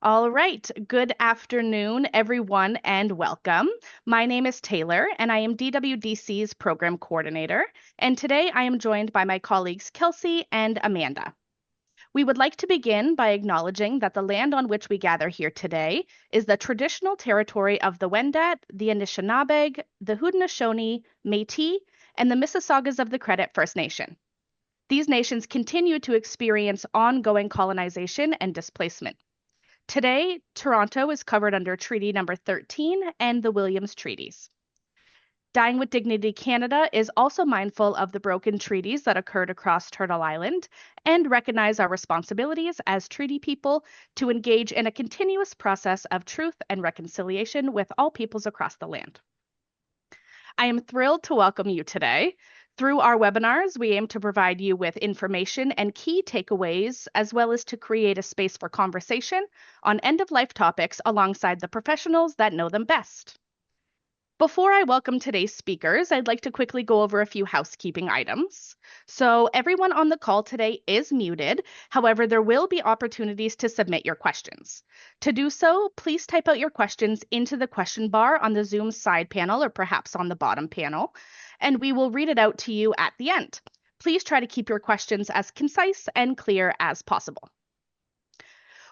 All right. Good afternoon, everyone, and welcome. My name is Taylor, and I am DWDC's program coordinator. And today I am joined by my colleagues Kelsey and Amanda. We would like to begin by acknowledging that the land on which we gather here today is the traditional territory of the Wendat, the Anishinaabeg, the Haudenosaunee, Métis, and the Mississaugas of the Credit First Nation. These nations continue to experience ongoing colonization and displacement. Today, Toronto is covered under Treaty Number 13 and the Williams Treaties. Dying with Dignity Canada is also mindful of the broken treaties that occurred across Turtle Island and recognize our responsibilities as treaty people to engage in a continuous process of truth and reconciliation with all peoples across the land. I am thrilled to welcome you today. Through our webinars, we aim to provide you with information and key takeaways, as well as to create a space for conversation on end-of-life topics alongside the professionals that know them best. Before I welcome today's speakers, I'd like to quickly go over a few housekeeping items. So everyone on the call today is muted. However, there will be opportunities to submit your questions. To do so, please type out your questions into the question bar on the Zoom side panel or perhaps on the bottom panel, and we will read it out to you at the end. Please try to keep your questions as concise and clear as possible.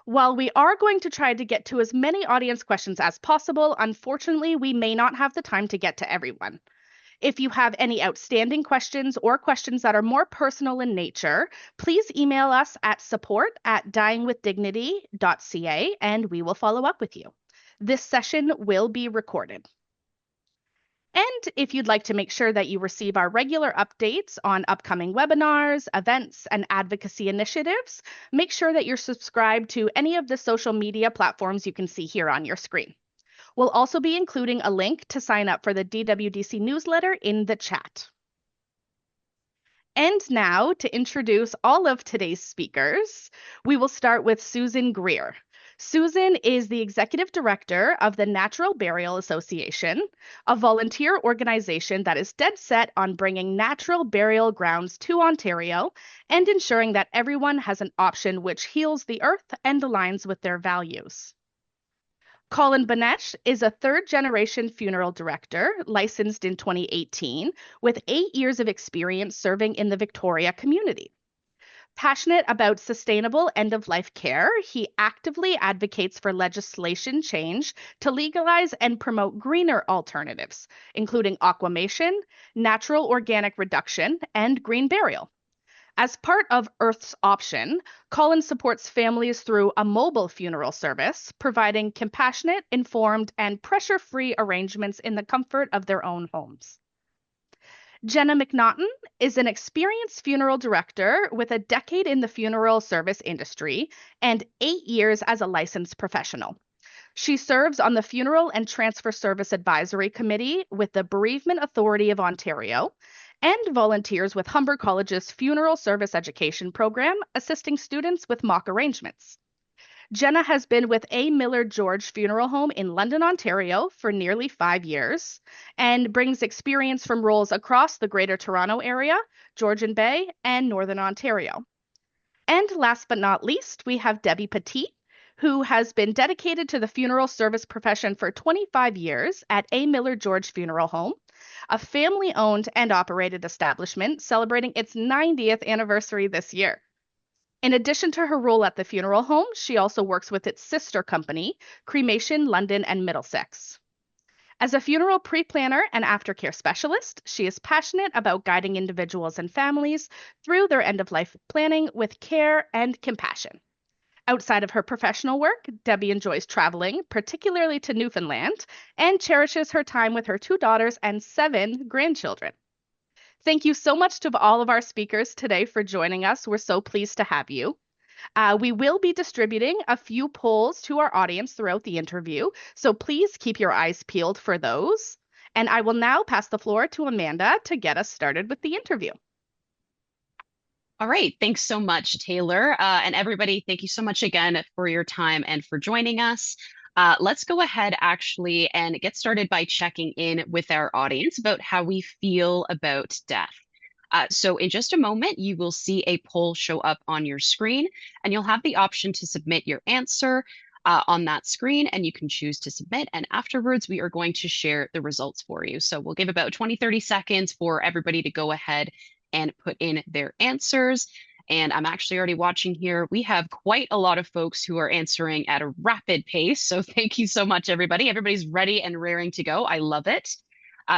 While we are going to try to get to as many audience questions as possible, unfortunately, we may not have the time to get to everyone. If you have any outstanding questions or questions that are more personal in nature, please email us at support@dyingwithdignity.ca and we will follow up with you. This session will be recorded. And if you'd like to make sure that you receive our regular updates on upcoming webinars, events, and advocacy initiatives, make sure that you're subscribed to any of the social media platforms you can see here on your screen. We'll also be including a link to sign up for the DWDC newsletter in the chat. And now, to introduce all of today's speakers, we will start with Susan Greer. Susan is the Executive Director of the Natural Burial Association, a volunteer organization that is dead set on bringing natural burial grounds to Ontario and ensuring that everyone has an option which heals the earth and aligns with their values. Colin Banesh is a third-generation funeral director, licensed in 2018, with 8 years of experience serving in the Victoria community. Passionate about sustainable end-of-life care, he actively advocates for legislation change to legalize and promote greener alternatives, including aquamation, natural organic reduction, and green burial. As part of Earth's Option, Colin supports families through a mobile funeral service, providing compassionate, informed, and pressure-free arrangements in the comfort of their own homes. Jenna McNaughton is an experienced funeral director with a decade in the funeral service industry and 8 years as a licensed professional. She serves on the Funeral and Transfer Service Advisory Committee with the Bereavement Authority of Ontario and volunteers with Humber College's Funeral Service Education Program, assisting students with mock arrangements. Jenna has been with A. Miller George Funeral Home in London, Ontario for nearly 5 years and brings experience from roles across the Greater Toronto Area, Georgian Bay, and Northern Ontario. And last but not least, we have Debbie Petit, who has been dedicated to the funeral service profession for 25 years at A. Miller George Funeral Home, a family-owned and operated establishment celebrating its 90th anniversary this year. In addition to her role at the funeral home, she also works with its sister company, Cremation London and Middlesex. As a funeral pre-planner and aftercare specialist, she is passionate about guiding individuals and families through their end-of-life planning with care and compassion. Outside of her professional work, Debbie enjoys traveling, particularly to Newfoundland, and cherishes her time with her 2 daughters and 7 grandchildren. Thank you so much to all of our speakers today for joining us. We're so pleased to have you. We will be distributing a few polls to our audience throughout the interview, so please keep your eyes peeled for those. And I will now pass the floor to Amanda to get us started with the interview. All right. Thanks so much, Taylor. And everybody, thank you so much again for your time and for joining us. Let's go ahead actually and get started by checking in with our audience about how we feel about death. So in just a moment, you will see a poll show up on your screen, and you'll have the option to submit your answer. on that screen, and you can choose to submit. And afterwards, we are going to share the results for you. So we'll give about 20, 30 seconds for everybody to go ahead and put in their answers. And I'm actually already watching here. We have quite a lot of folks who are answering at a rapid pace. So thank you so much, everybody. Everybody's ready and raring to go. I love it.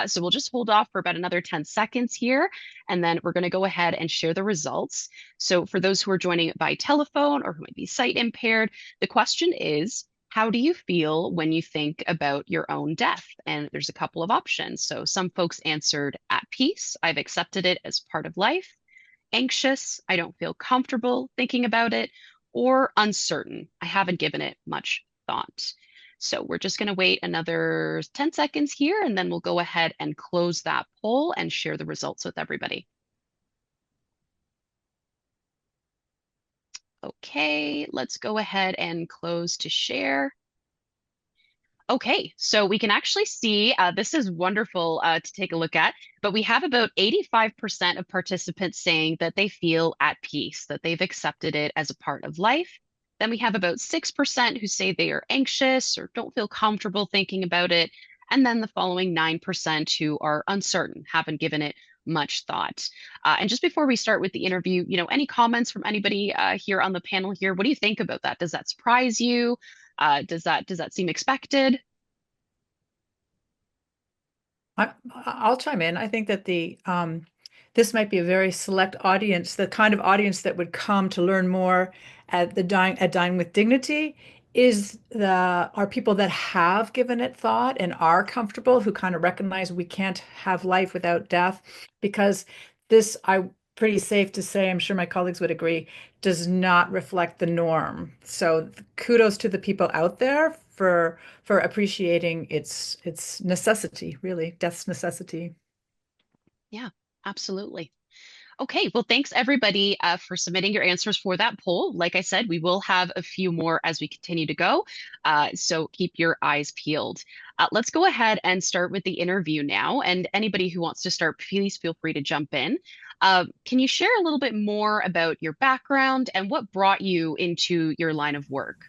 So we'll just hold off for about another 10 seconds here, and then we're going to go ahead and share the results. So for those who are joining by telephone or who might be sight impaired, the question is, how do you feel when you think about your own death? And there's a couple of options. So some folks answered at peace. I've accepted it as part of life. Anxious. I don't feel comfortable thinking about it. Or uncertain. I haven't given it much thought. So we're just going to wait another 10 seconds here, and then we'll go ahead and close that poll and share the results with everybody. Okay, let's go ahead and close to share. Okay, so we can actually see this is wonderful to take a look at, but we have about 85% of participants saying that they feel at peace, that they've accepted it as a part of life. Then we have about 6% who say they are anxious or don't feel comfortable thinking about it. And then the following 9% who are uncertain, haven't given it much thought. And just before we start with the interview, any comments from anybody here on the panel here? What do you think about that? Does that surprise you? Does that seem expected? I'll chime in. I think that this might be a very select audience, the kind of audience that would come to learn more at Dying with Dignity are people that have given it thought and are comfortable, who kind of recognize we can't have life without death, because I'm pretty safe to say, I'm sure my colleagues would agree, does not reflect the norm. So kudos to the people out there for appreciating its necessity, really, death's necessity. Yeah, absolutely. Okay, well, thanks everybody for submitting your answers for that poll. Like I said, we will have a few more as we continue to go, so keep your eyes peeled. Let's go ahead and start with the interview now. And anybody who wants to start, please feel free to jump in. Can you share a little bit more about your background and what brought you into your line of work?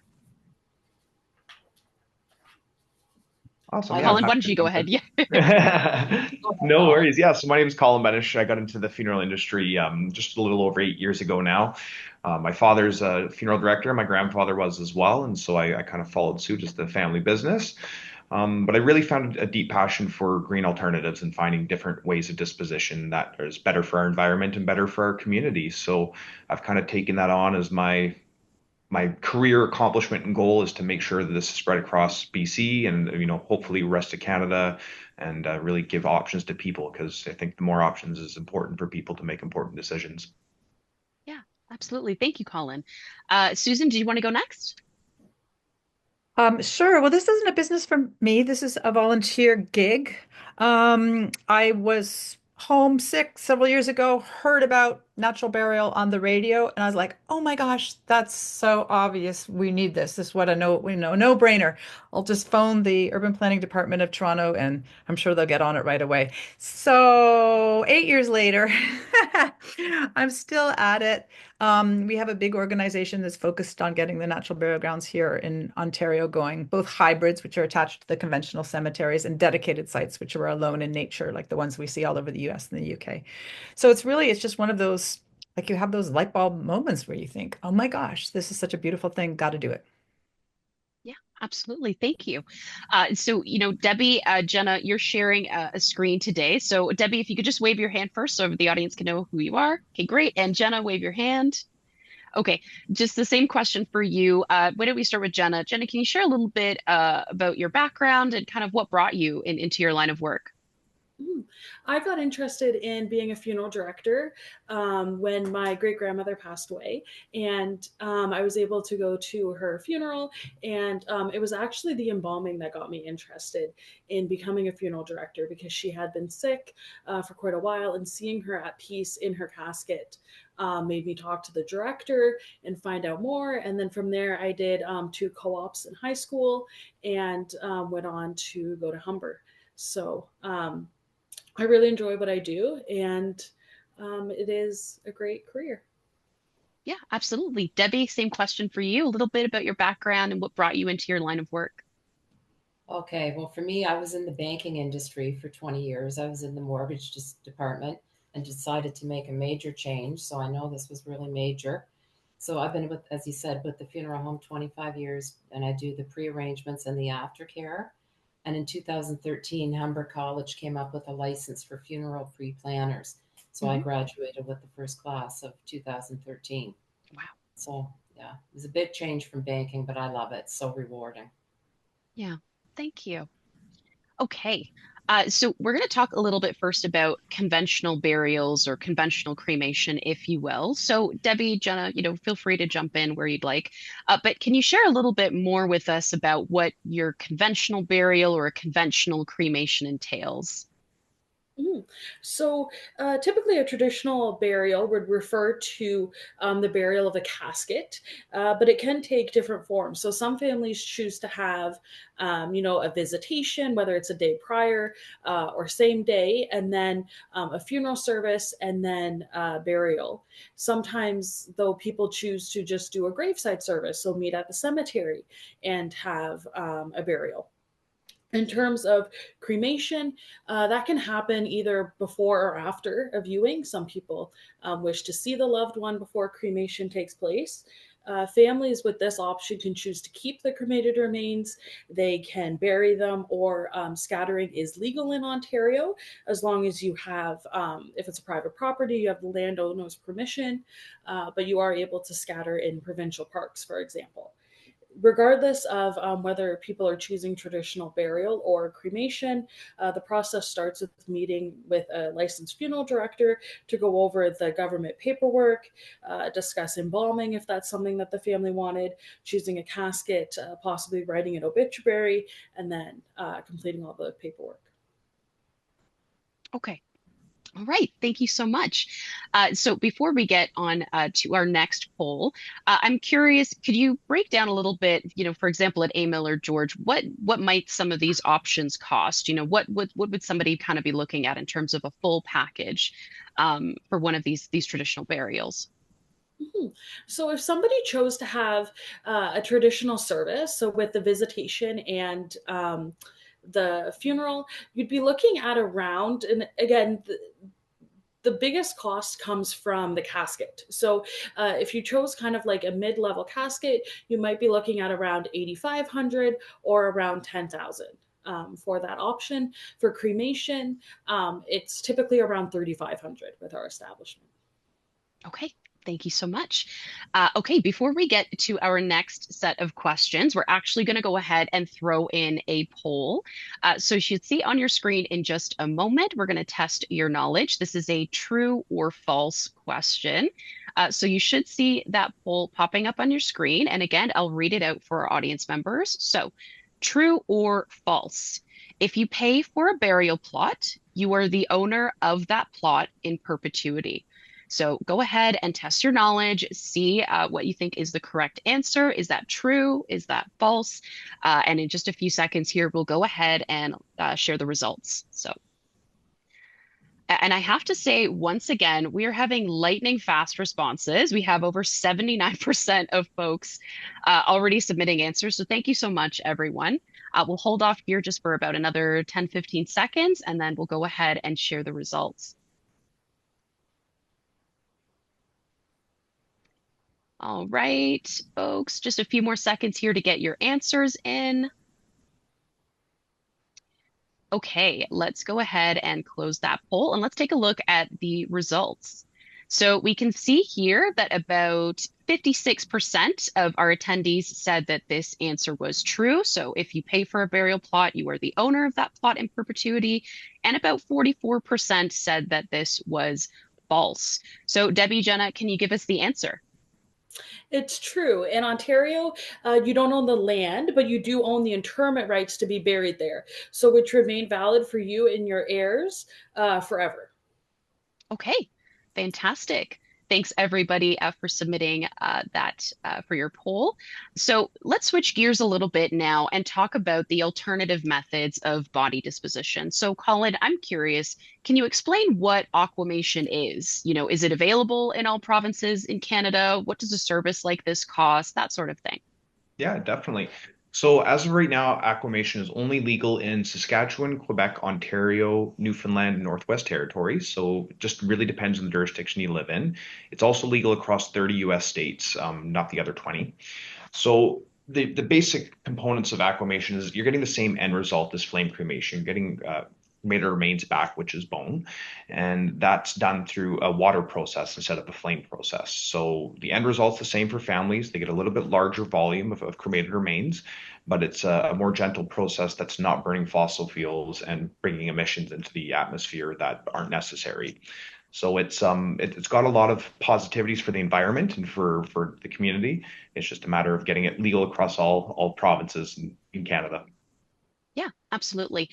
Awesome. Yeah, I'm Colin, why happy don't to you go jump ahead? Yeah. in. No worries. Yeah, so my name is Colin Benish. I got into the funeral industry just a little over 8 years ago now. My father's a funeral director. My grandfather was as well, and so I kind of followed suit as the family business. But I really found a deep passion for green alternatives and finding different ways of disposition that is better for our environment and better for our community. So I've kind of taken that on as my career accomplishment and goal is to make sure that this is spread across BC and hopefully rest of Canada, and really give options to people, because I think the more options is important for people to make important decisions. Yeah, absolutely. Thank you, Colin. Susan, do you want to go next? Sure. Well, this isn't a business for me. This is a volunteer gig. I was homesick several years ago, heard about natural burial on the radio, and I was like, oh my gosh, that's so obvious. We need this. This is what I know. We know, no brainer. I'll just phone the Urban Planning Department of Toronto, and I'm sure they'll get on it right away. So 8 years later, I'm still at it. We have a big organization that's focused on getting the natural burial grounds here in Ontario going, both hybrids, which are attached to the conventional cemeteries, and dedicated sites, which are alone in nature, like the ones we see all over the US and the UK. So it's just one of those, like, you have those light bulb moments where you think, oh my gosh, this is such a beautiful thing, got to do it. Yeah, absolutely. Thank you. So, Debbie, Jenna, you're sharing a screen today. So, Debbie, if you could just wave your hand first so the audience can know who you are. Okay, great. And Jenna, wave your hand. Okay, just the same question for you. Why don't we start with Jenna? Jenna, can you share a little bit about your background and kind of what brought you into your line of work? I got interested in being a funeral director when my great grandmother passed away, and I was able to go to her funeral. And it was actually the embalming that got me interested in becoming a funeral director, because she had been sick for quite a while, and seeing her at peace in her casket made me talk to the director and find out more. And then from there, I did 2 co-ops in high school, and went on to go to Humber. So I really enjoy what I do, and it is a great career. Yeah, absolutely. Debbie, same question for you. A little bit about your background and what brought you into your line of work. Okay, well, for me, I was in the banking industry for 20 years. I was in the mortgage department and decided to make a major change. So I know this was really major. So I've been with, as you said, with the funeral home 25 years, and I do the pre-arrangements and the aftercare. And in 2013, Humber College came up with a license for funeral pre-planners. So I Hmm. graduated with the first class of 2013. Wow. So yeah, it was a big change from banking, but I love it. It's so rewarding. Yeah. Thank you. Okay. So we're going to talk a little bit first about conventional burials or conventional cremation, if you will. So Debbie, Jenna, feel free to jump in where you'd like. But can you share a little bit more with us about what your conventional burial or a conventional cremation entails? Mhm. So, typically, a traditional burial would refer to the burial of a casket, but it can take different forms. So, some families choose to have, a visitation, whether it's a day prior or same day, and then a funeral service, and then burial. Sometimes, though, people choose to just do a graveside service, so meet at the cemetery and have a burial. In terms of cremation, that can happen either before or after a viewing. Some people wish to see the loved one before cremation takes place. Families with this option can choose to keep the cremated remains. They can bury them, or scattering is legal in Ontario as long as you have, if it's a private property, you have the landowner's permission, but you are able to scatter in provincial parks, for example. Regardless of whether people are choosing traditional burial or cremation, the process starts with meeting with a licensed funeral director to go over the government paperwork, discuss embalming if that's something that the family wanted, choosing a casket, possibly writing an obituary, and then completing all the paperwork. Okay. All right, thank you so much. So before we get on to our next poll, I'm curious, could you break down a little bit, for example, at Emil or George, what might some of these options cost? What would somebody kind of be looking at in terms of a full package for one of these traditional burials? Mhm. So, if somebody chose to have a traditional service, so with the visitation and the funeral, you'd be looking at around, and again, the biggest cost comes from the casket. So, if you chose kind of like a mid-level casket, you might be looking at around 8,500 or around 10,000. For that option. For cremation, it's typically around 3,500 with our establishment. Okay, thank you so much. Okay, before we get to our next set of questions, we're actually going to go ahead and throw in a poll. So you should see on your screen in just a moment, we're going to test your knowledge. This is a true or false question. So you should see that poll popping up on your screen. And again, I'll read it out for our audience members. So, true or false? If you pay for a burial plot, you are the owner of that plot in perpetuity. So go ahead and test your knowledge, see what you think is the correct answer. Is that true? Is that false? And in just a few seconds here, we'll go ahead and share the results. So, and I have to say, once again, we are having lightning fast responses. We have over 79% of folks already submitting answers. So thank you so much, everyone. We'll hold off here just for about another 10, 15 seconds, and then we'll go ahead and share the results. All right, folks, just a few more seconds here to get your answers in. Okay, let's go ahead and close that poll and let's take a look at the results. So we can see here that about 56% of our attendees said that this answer was true. So if you pay for a burial plot, you are the owner of that plot in perpetuity. And about 44% said that this was false. So Debbie, Jenna, can you give us the answer? It's true. In Ontario, you don't own the land, but you do own the interment rights to be buried there. So, which remain valid for you and your heirs forever. Okay, fantastic. Thanks everybody for submitting that for your poll. So let's switch gears a little bit now and talk about the alternative methods of body disposition. So Colin, I'm curious, can you explain what aquamation is? Is it available in all provinces in Canada? What does a service like this cost? That sort of thing. Yeah, definitely. So as of right now, aquamation is only legal in Saskatchewan, Quebec, Ontario, Newfoundland, and Northwest Territories. So it just really depends on the jurisdiction you live in. It's also legal across 30 US states, not the other 20. So the basic components of aquamation is you're getting the same end result as flame cremation. You're getting cremated remains back, which is bone, and that's done through a water process instead of a flame process. So the end result's the same for families. They get a little bit larger volume of cremated remains, but it's a more gentle process that's not burning fossil fuels and bringing emissions into the atmosphere that aren't necessary. So it's got a lot of positivities for the environment and for the community. It's just a matter of getting it legal across all provinces in Canada. Yeah, absolutely.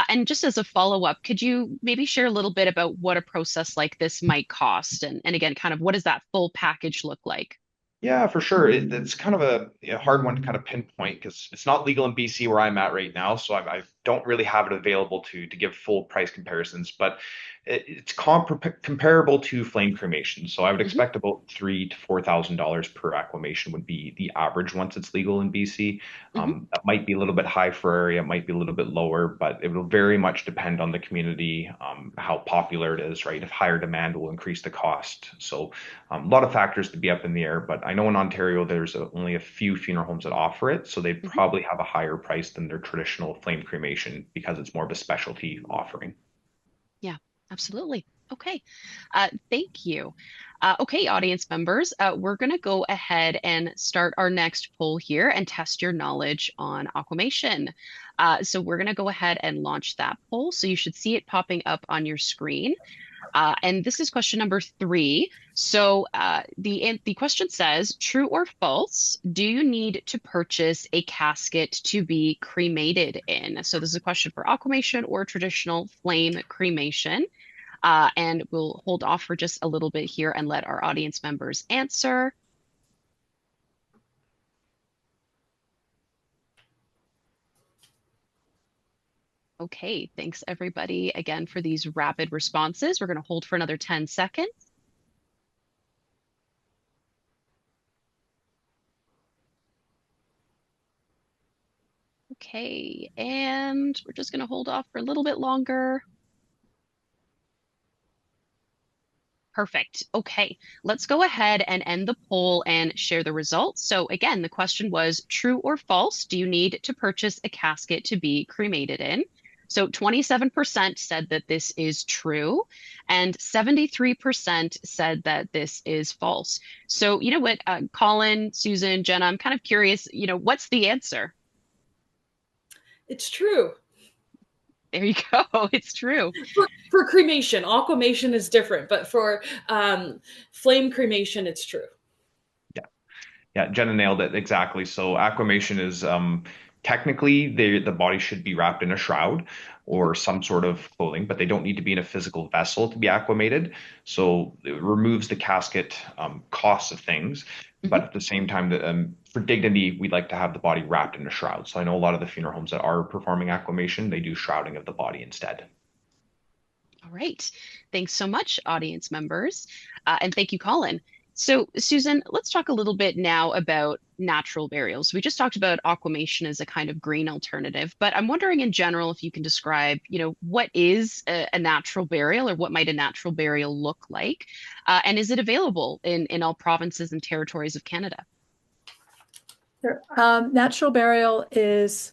And just as a follow-up, could you maybe share a little bit about what a process like this might cost? And again, kind of what does that full package look like? Yeah, for sure. It's kind of a hard one to kind of pinpoint because it's not legal in BC where I'm at right now, so I don't really have it available to give full price comparisons. But it's comparable to flame cremation. So I would Hmm. expect about $3,000 to $4,000 per aquamation would be the average once it's legal in BC. Hmm. That might be a little bit high for area, it might be a little bit lower, but it will very much depend on the community, how popular it is, right? If higher demand will increase the cost. So a lot of factors to be up in the air, but I know in Ontario there's only a few funeral homes that offer it, so they'd Hmm. probably have a higher price than their traditional flame cremation because it's more of a specialty offering. Yeah, absolutely. Okay. Thank you. Okay, audience members, we're going to go ahead and start our next poll here and test your knowledge on aquamation. So we're going to go ahead and launch that poll. So you should see it popping up on your screen. And this is question number 3. So the question says, true or false, do you need to purchase a casket to be cremated in? So this is a question for aquamation or traditional flame cremation. And we'll hold off for just a little bit here and let our audience members answer. Okay, thanks everybody again for these rapid responses. We're going to hold for another 10 seconds. Okay, and we're just going to hold off for a little bit longer. Perfect. Okay, let's go ahead and end the poll and share the results. So again, the question was true or false? Do you need to purchase a casket to be cremated in? So 27% said that this is true, and 73% said that this is false. So you know what, Colin, Susan, Jenna, I'm kind of curious, what's the answer? It's true. There you go. It's true. For cremation, aquamation is different, but for flame cremation, it's true. Yeah. Yeah, Jenna nailed it exactly. So aquamation is technically the body should be wrapped in a shroud or some sort of clothing, but they don't need to be in a physical vessel to be acclimated. So it removes the casket costs of things, Mhm. but at the same time, for dignity, we like to have the body wrapped in a shroud. So I know a lot of the funeral homes that are performing aquamation, they do shrouding of the body instead. All right. Thanks so much, audience members. And thank you, Colin. So, Susan, let's talk a little bit now about natural burials. We just talked about aquamation as a kind of green alternative, but I'm wondering in general if you can describe, what is a natural burial or what might a natural burial look like? And is it available in all provinces and territories of Canada? Sure. Natural burial is,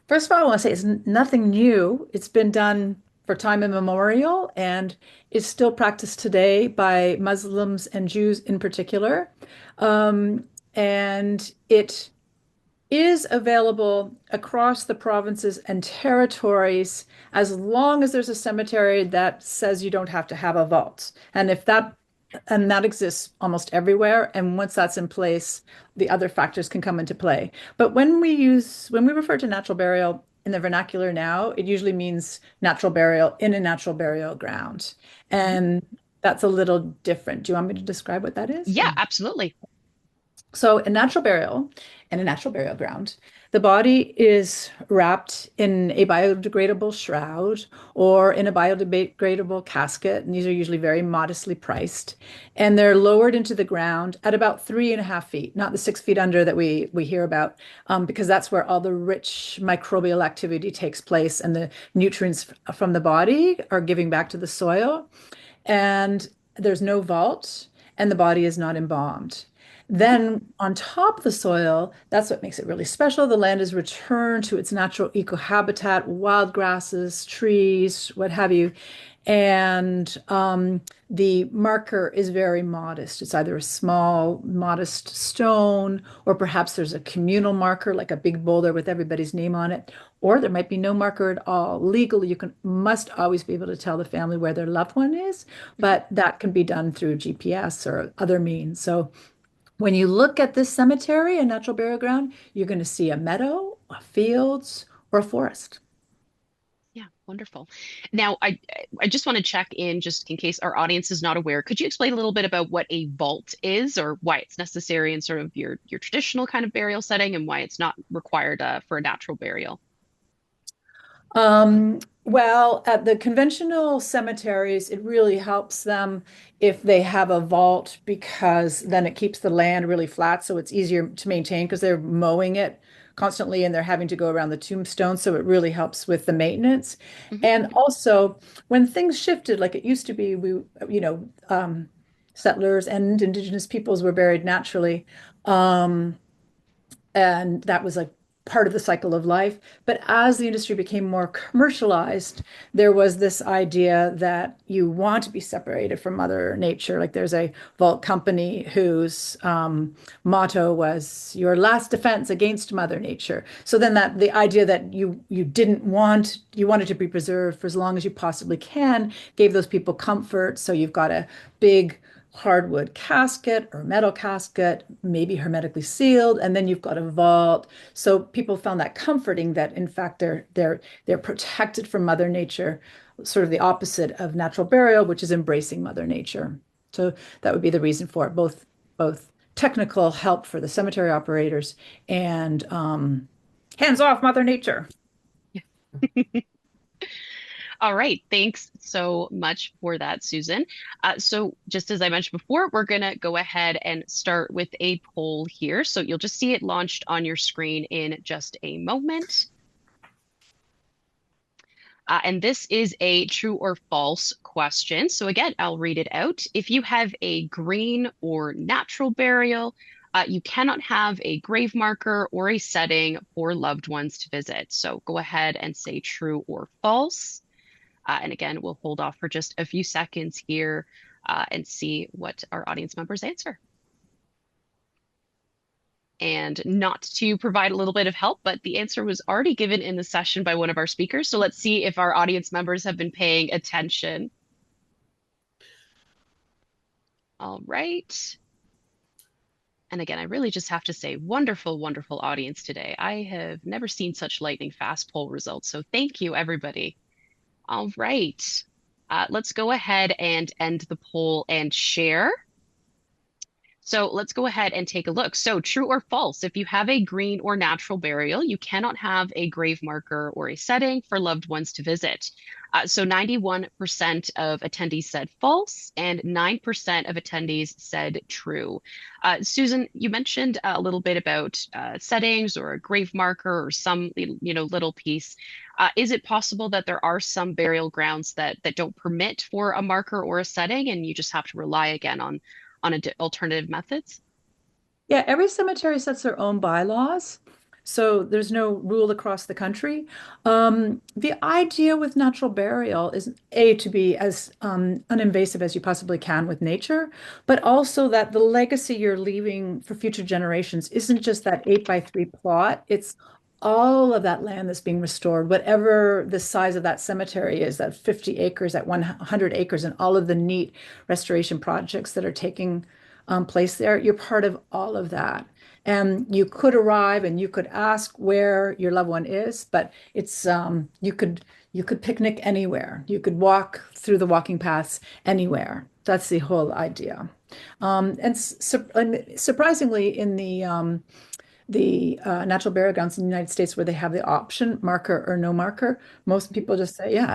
first of all, I want to say it's nothing new. It's been done for time immemorial and is still practiced today by Muslims and Jews in particular. And it is available across the provinces and territories as long as there's a cemetery that says you don't have to have a vault. And that exists almost everywhere. And once that's in place, the other factors can come into play. But when we refer to natural burial in the vernacular now, it usually means natural burial in a natural burial ground. Mhm. And that's a little different. Do you want me to describe what that is? Yeah, Or absolutely. so, a natural burial and a natural burial ground, the body is wrapped in a biodegradable shroud or in a biodegradable casket. And these are usually very modestly priced. And they're lowered into the ground at about 3.5 feet, not the 6 feet under that we hear about, because that's where all the rich microbial activity takes place and the nutrients from the body are giving back to the soil. And there's no vault, and the body is not embalmed. Mhm. Then on top of the soil, that's what makes it really special. The land is returned to its natural ecohabitat, wild grasses, trees, what have you. And the marker is very modest. It's either a small, modest stone, or perhaps there's a communal marker, like a big boulder with everybody's name on it, or there might be no marker at all. Legally, you can must always be able to tell the family where their loved one is, Mhm. but that can be done through GPS or other means. So when you look at this cemetery, a natural burial ground, you're going to see a meadow, a fields, or a forest. Yeah, wonderful. Now, I just want to check in just in case our audience is not aware. Could you explain a little bit about what a vault is or why it's necessary in sort of your traditional kind of burial setting and why it's not required for a natural burial? Well, at the conventional cemeteries, it really helps them if they have a vault because then it keeps the land really flat, so it's easier to maintain because they're mowing it constantly and they're having to go around the tombstone, so it really helps with the maintenance. Hmm. And also, when things shifted, like it used to be, settlers and indigenous peoples were buried naturally. Um, and that was like part of the cycle of life. But as the industry became more commercialized, there was this idea that you want to be separated from Mother Nature. Like there's a vault company whose motto was "Your last defense against Mother Nature." So then that the idea that you wanted to be preserved for as long as you possibly can gave those people comfort. So you've got a big hardwood casket or metal casket, maybe hermetically sealed, and then you've got a vault. So people found that comforting that in fact they're protected from Mother Nature, sort of the opposite of natural burial, which is embracing Mother Nature. So that would be the reason for it, both technical help for the cemetery operators and hands off Mother Nature. All right. Thanks so much for that, Susan. So just as I mentioned before, we're going to go ahead and start with a poll here. So you'll just see it launched on your screen in just a moment. And this is a true or false question. So again, I'll read it out. If you have a green or natural burial, you cannot have a grave marker or a setting for loved ones to visit. So go ahead and say true or false. And again, we'll hold off for just a few seconds here and see what our audience members answer. And not to provide a little bit of help, but the answer was already given in the session by one of our speakers. So let's see if our audience members have been paying attention. All right. And again, I really just have to say, wonderful, wonderful audience today. I have never seen such lightning fast poll results. So thank you, everybody. All right. Let's go ahead and end the poll and share. So let's go ahead and take a look. So true or false, if you have a green or natural burial, you cannot have a grave marker or a setting for loved ones to visit. So 91% of attendees said false and 9% of attendees said true. Susan, you mentioned a little bit about settings or a grave marker or some, little piece. Is it possible that there are some burial grounds that don't permit for a marker or a setting, and you just have to rely again on alternative methods? Yeah, every cemetery sets their own bylaws. So there's no rule across the country. The idea with natural burial is A, to be as uninvasive as you possibly can with nature, but also that the legacy you're leaving for future generations isn't just that 8 by 3 plot. It's all of that land that's being restored, whatever the size of that cemetery is, that 50 acres, that 100 acres, and all of the neat restoration projects that are taking place there. You're part of all of that. and you could arrive and you could ask where your loved one is, but it's you could picnic anywhere. You could walk through the walking paths anywhere. That's the whole idea. And surprisingly, in the natural burial grounds in the United States where they have the option marker or no marker, most people just say, yeah,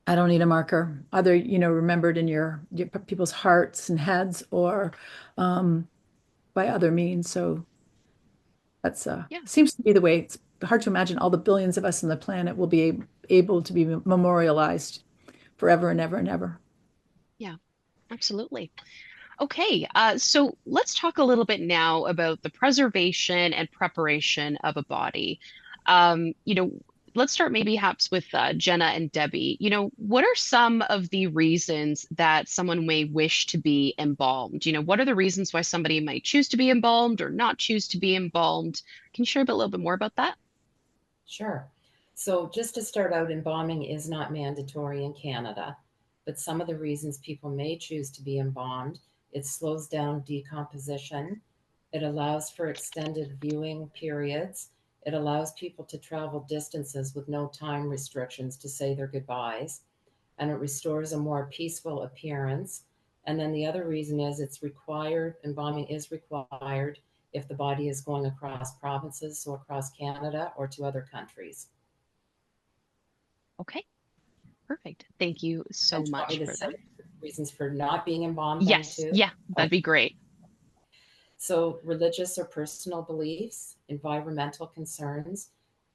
I don't need a marker. Either, remembered in your people's hearts and heads or um, by other means. So that's Yeah. seems to be the way. It's hard to imagine all the billions of us on the planet will be able to be memorialized forever and ever and ever. Yeah, absolutely. Okay, so let's talk a little bit now about the preservation and preparation of a body. Let's start maybe perhaps with Jenna and Debbie. What are some of the reasons that someone may wish to be embalmed? What are the reasons why somebody might choose to be embalmed or not choose to be embalmed? Can you share a little bit more about that? Sure. So, just to start out, embalming is not mandatory in Canada, but some of the reasons people may choose to be embalmed, it slows down decomposition, it allows for extended viewing periods, it allows people to travel distances with no time restrictions to say their goodbyes, and it restores a more peaceful appearance. And then the other reason is it's required, embalming is required if the body is going across provinces, so across Canada or to other countries. Okay, perfect. Thank you so And do you want me much to for say that. reasons for not being embalmed then Yes, too? yeah, that'd Okay. be great. So religious or personal beliefs, environmental concerns,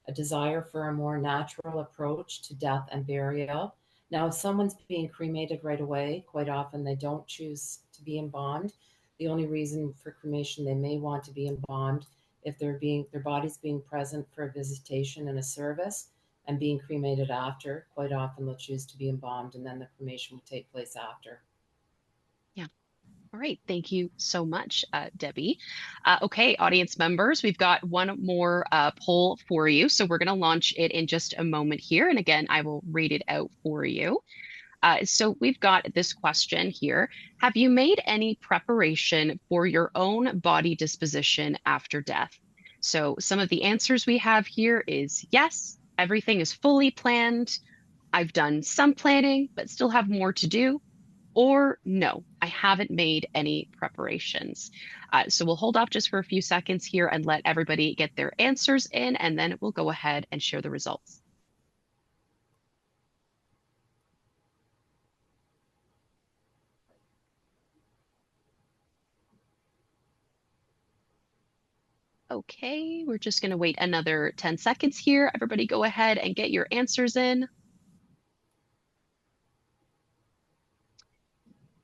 a desire for a more natural approach to death and burial. Now, if someone's being cremated right away, quite often they don't choose to be embalmed. The only reason for cremation they may want to be embalmed if their body's being present for a visitation and a service and being cremated after, quite often they'll choose to be embalmed and then the cremation will take place after. Yeah. All right. Thank you so much, Debbie. Okay, audience members, we've got one more poll for you. So we're going to launch it in just a moment here. And again, I will read it out for you. So we've got this question here. Have you made any preparation for your own body disposition after death? So some of the answers we have here is yes, everything is fully planned. I've done some planning, but still have more to do. Or no, I haven't made any preparations. So we'll hold off just for a few seconds here and let everybody get their answers in, and then we'll go ahead and share the results. Okay, we're just going to wait another 10 seconds here. Everybody go ahead and get your answers in.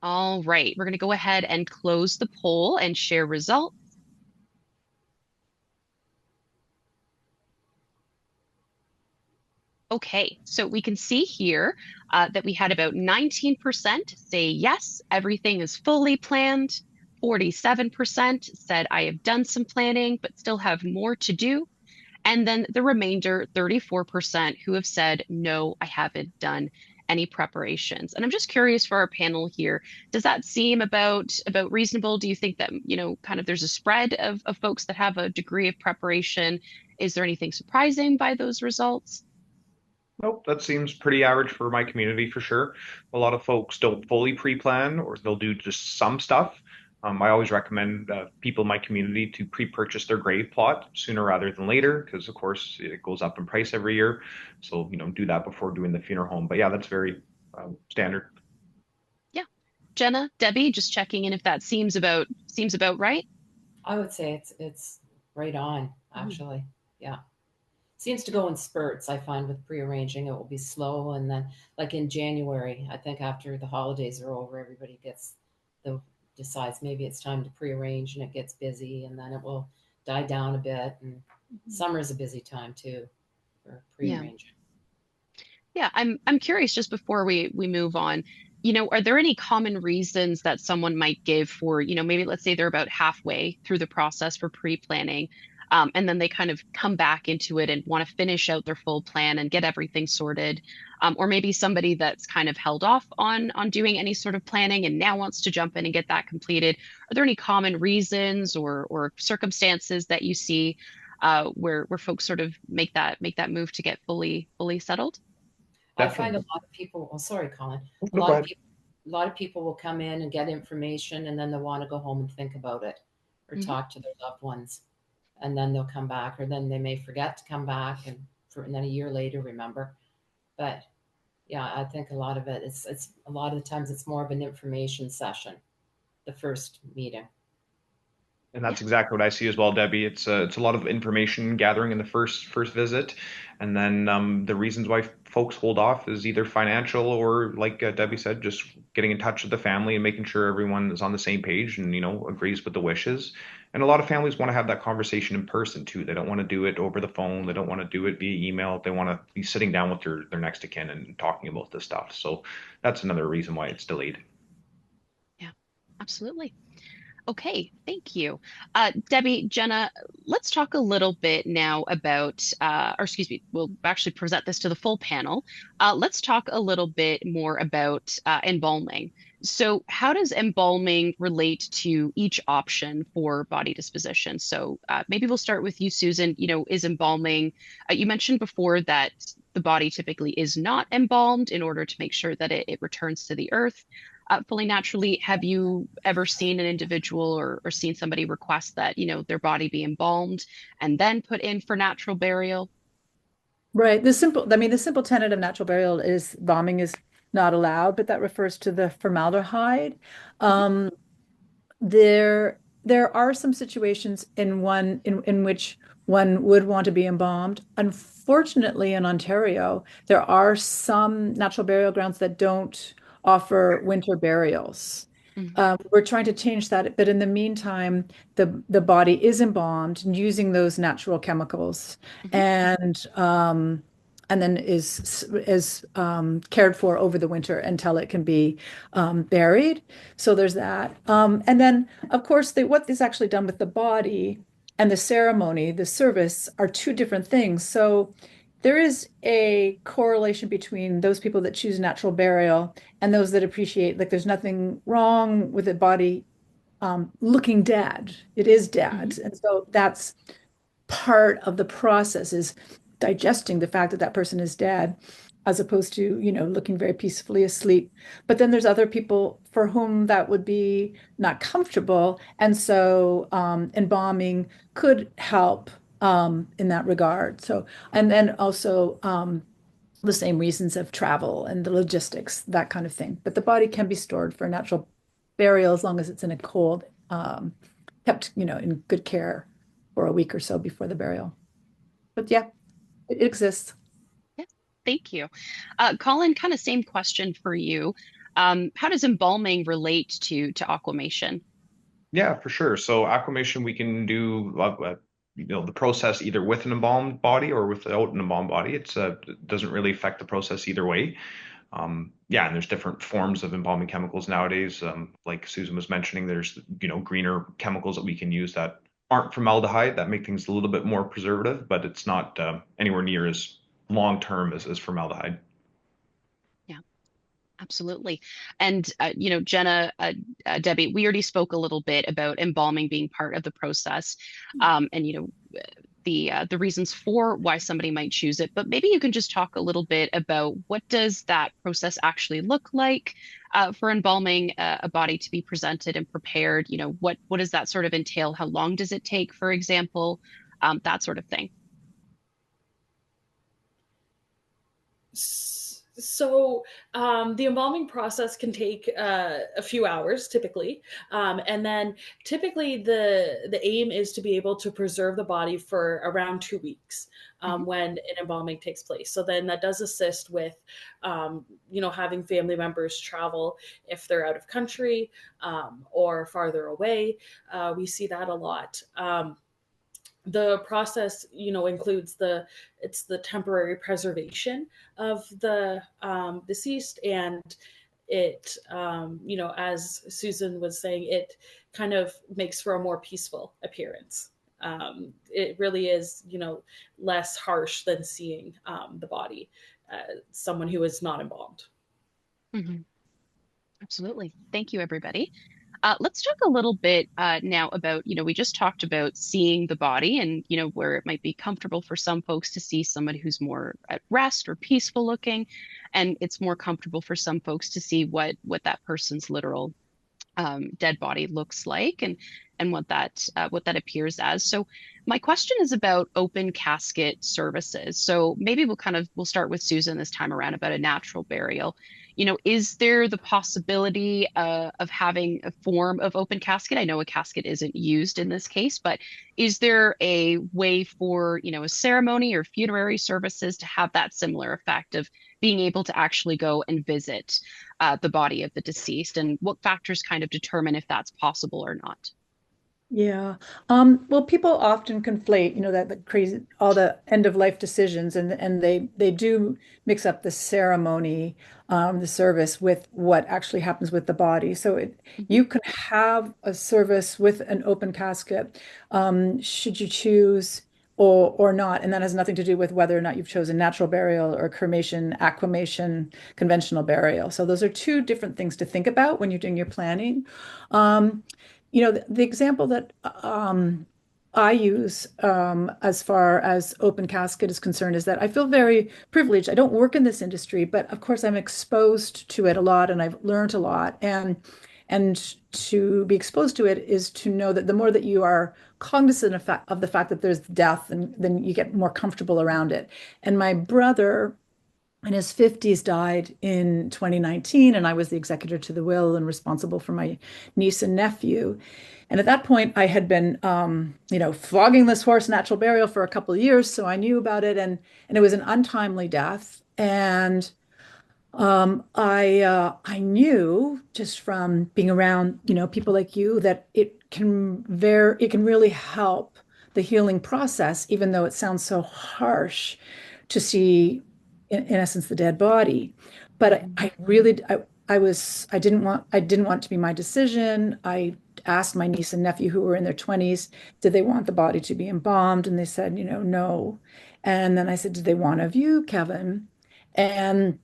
All right, we're going to go ahead and close the poll and share results. Okay, so we can see here that we had about 19% say yes, everything is fully planned. 47% said I have done some planning, but still have more to do. And then the remainder, 34%, who have said, no, I haven't done any preparations. And I'm just curious for our panel here, does that seem about reasonable? Do you think that, kind of there's a spread of folks that have a degree of preparation? Is there anything surprising by those results? Nope, that seems pretty average for my community for sure. A lot of folks don't fully pre-plan or they'll do just some stuff. I always recommend people in my community to pre-purchase their grave plot sooner rather than later because, of course, it goes up in price every year. So, do that before doing the funeral home. But yeah, that's very standard. Yeah. Jenna, Debbie, just checking in if that seems about right. I would say it's right on, Mhm. actually. Yeah. Seems to go in spurts. I find with prearranging, it will be slow, and then like in January, I think after the holidays are over, everybody gets the decides maybe it's time to prearrange, and it gets busy, and then it will die down a bit. And Mhm. summer is a busy time too for Yeah. prearranging. Yeah, I'm curious just before we move on, are there any common reasons that someone might give for, maybe let's say they're about halfway through the process for pre-planning. and then they kind of come back into it and want to finish out their full plan and get everything sorted. Or maybe somebody that's kind of held off on doing any sort of planning and now wants to jump in and get that completed. Are there any common reasons or circumstances that you see where folks sort of make that move to get fully settled? I find a Definitely. lot of people, oh, sorry, Colin, a No, lot go of ahead. people, a lot of people will come in and get information and then they'll want to go home and think about it or Hmm. talk to their loved ones. And then they'll come back, or then they may forget to come back and then a year later remember. But yeah, I think a lot of it, it's a lot of the times it's more of an information session, the first meeting. And Yeah. that's exactly what I see as well, Debbie. It's a lot of information gathering in the first visit, and then the reasons why folks hold off is either financial or, like Debbie said, just getting in touch with the family and making sure everyone is on the same page and agrees with the wishes. And a lot of families want to have that conversation in person too. They don't want to do it over the phone. They don't want to do it via email. They want to be sitting down with their next of kin and talking about this stuff. So that's another reason why it's delayed. Yeah, absolutely. Okay, thank you. Debbie, Jenna, let's talk a little bit now about, or excuse me, we'll actually present this to the full panel. Let's talk a little bit more about embalming. So, how does embalming relate to each option for body disposition? So, maybe we'll start with you, Susan. Is embalming, you mentioned before that the body typically is not embalmed in order to make sure that it returns to the earth fully naturally. Have you ever seen an individual or seen somebody request that, their body be embalmed and then put in for natural burial? Right. The simple tenet of natural burial is bombing is not allowed, but that refers to the formaldehyde. Mhm. Um, there are some situations in which one would want to be embalmed. Unfortunately, in Ontario, there are some natural burial grounds that don't offer winter burials. Mhm. We're trying to change that, but in the meantime, the body is embalmed using those natural chemicals, Mhm. and then is cared for over the winter until it can be buried. So there's that. And then, of course, what is actually done with the body and the ceremony, the service, are two different things. So there is a correlation between those people that choose natural burial and those that appreciate, like, there's nothing wrong with the body looking dead. It is Mhm. dead. And so that's part of the process, is digesting the fact that that person is dead, as opposed to, looking very peacefully asleep. But then there's other people for whom that would be not comfortable. And so embalming could help in that regard. So, and then also the same reasons of travel and the logistics, that kind of thing. But the body can be stored for natural burial as long as it's in a cold, kept, in good care for a week or so before the burial. But yeah, it exists. Yeah, thank you. Colin, kind of same question for you. How does embalming relate to aquamation? Yeah, for sure. So aquamation, we can do the process either with an embalmed body or without an embalmed body. It doesn't really affect the process either way. Yeah, and there's different forms of embalming chemicals nowadays. Like Susan was mentioning, there's greener chemicals that we can use that aren't formaldehyde that make things a little bit more preservative, but it's not anywhere near as long term as formaldehyde. Yeah. Absolutely. And, Jenna, Debbie, we already spoke a little bit about embalming being part of the process, and, the reasons for why somebody might choose it. But maybe you can just talk a little bit about what does that process actually look like for embalming a body to be presented and prepared? What does that sort of entail? How long does it take, for example? That sort of thing. So the embalming process can take a few hours typically, and then typically the aim is to be able to preserve the body for around 2 weeks Mhm. when an embalming takes place. So then that does assist with having family members travel if they're out of country or farther away. We see that a lot. The process includes the temporary preservation of the deceased, and it as Susan was saying, it kind of makes for a more peaceful appearance. It really is, less harsh than seeing the body, someone who is not embalmed. Mhm. Absolutely. Thank you, everybody. Let's talk a little bit now about, we just talked about seeing the body and, where it might be comfortable for some folks to see somebody who's more at rest or peaceful looking, and it's more comfortable for some folks to see what that person's literal dead body looks like and what that appears as. So my question is about open casket services. So maybe we'll start with Susan this time around about a natural burial. Is there the possibility of having a form of open casket? I know a casket isn't used in this case, but is there a way for, a ceremony or funerary services to have that similar effect of being able to actually go and visit the body of the deceased, and what factors kind of determine if that's possible or not? Yeah. Well, people often conflate, that the crazy, all the end of life decisions, and they do mix up the ceremony, the service with what actually happens with the body. So Mhm. you can have a service with an open casket, should you choose, or not, and that has nothing to do with whether or not you've chosen natural burial or cremation, aquamation, conventional burial. So those are two different things to think about when you're doing your planning. Um, the example that I use as far as open casket is concerned is that I feel very privileged. I don't work in this industry, but of course I'm exposed to it a lot and I've learned a lot. And to be exposed to it is to know that the more that you are cognizant of the fact that there's death, and then you get more comfortable around it. And my brother in his 50s died in 2019, and I was the executor to the will and responsible for my niece and nephew. And at that point, I had been, flogging this horse natural burial for a couple of years, so I knew about it, and it was an untimely death. And I knew just from being around, people like you that it can really help the healing process, even though it sounds so harsh to see, in essence, the dead body. But I really, I didn't want it to be my decision. I asked my niece and nephew who were in their 20s, did they want the body to be embalmed? And they said, no. And then I said, did they want a view, Kevin? And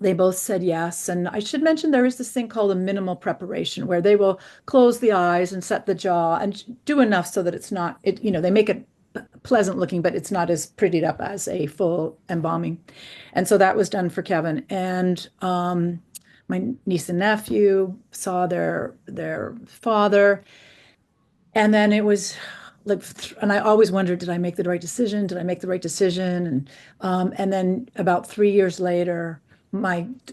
they both said yes. And I should mention there is this thing called a minimal preparation where they will close the eyes and set the jaw and do enough so that it's not, they make it pleasant looking, but it's not as prettied up as a full embalming. And so that was done for Kevin. And my niece and nephew saw their father. And then it was like, and I always wondered, did I make the right decision? Did I make the right decision? And then about 3 years later,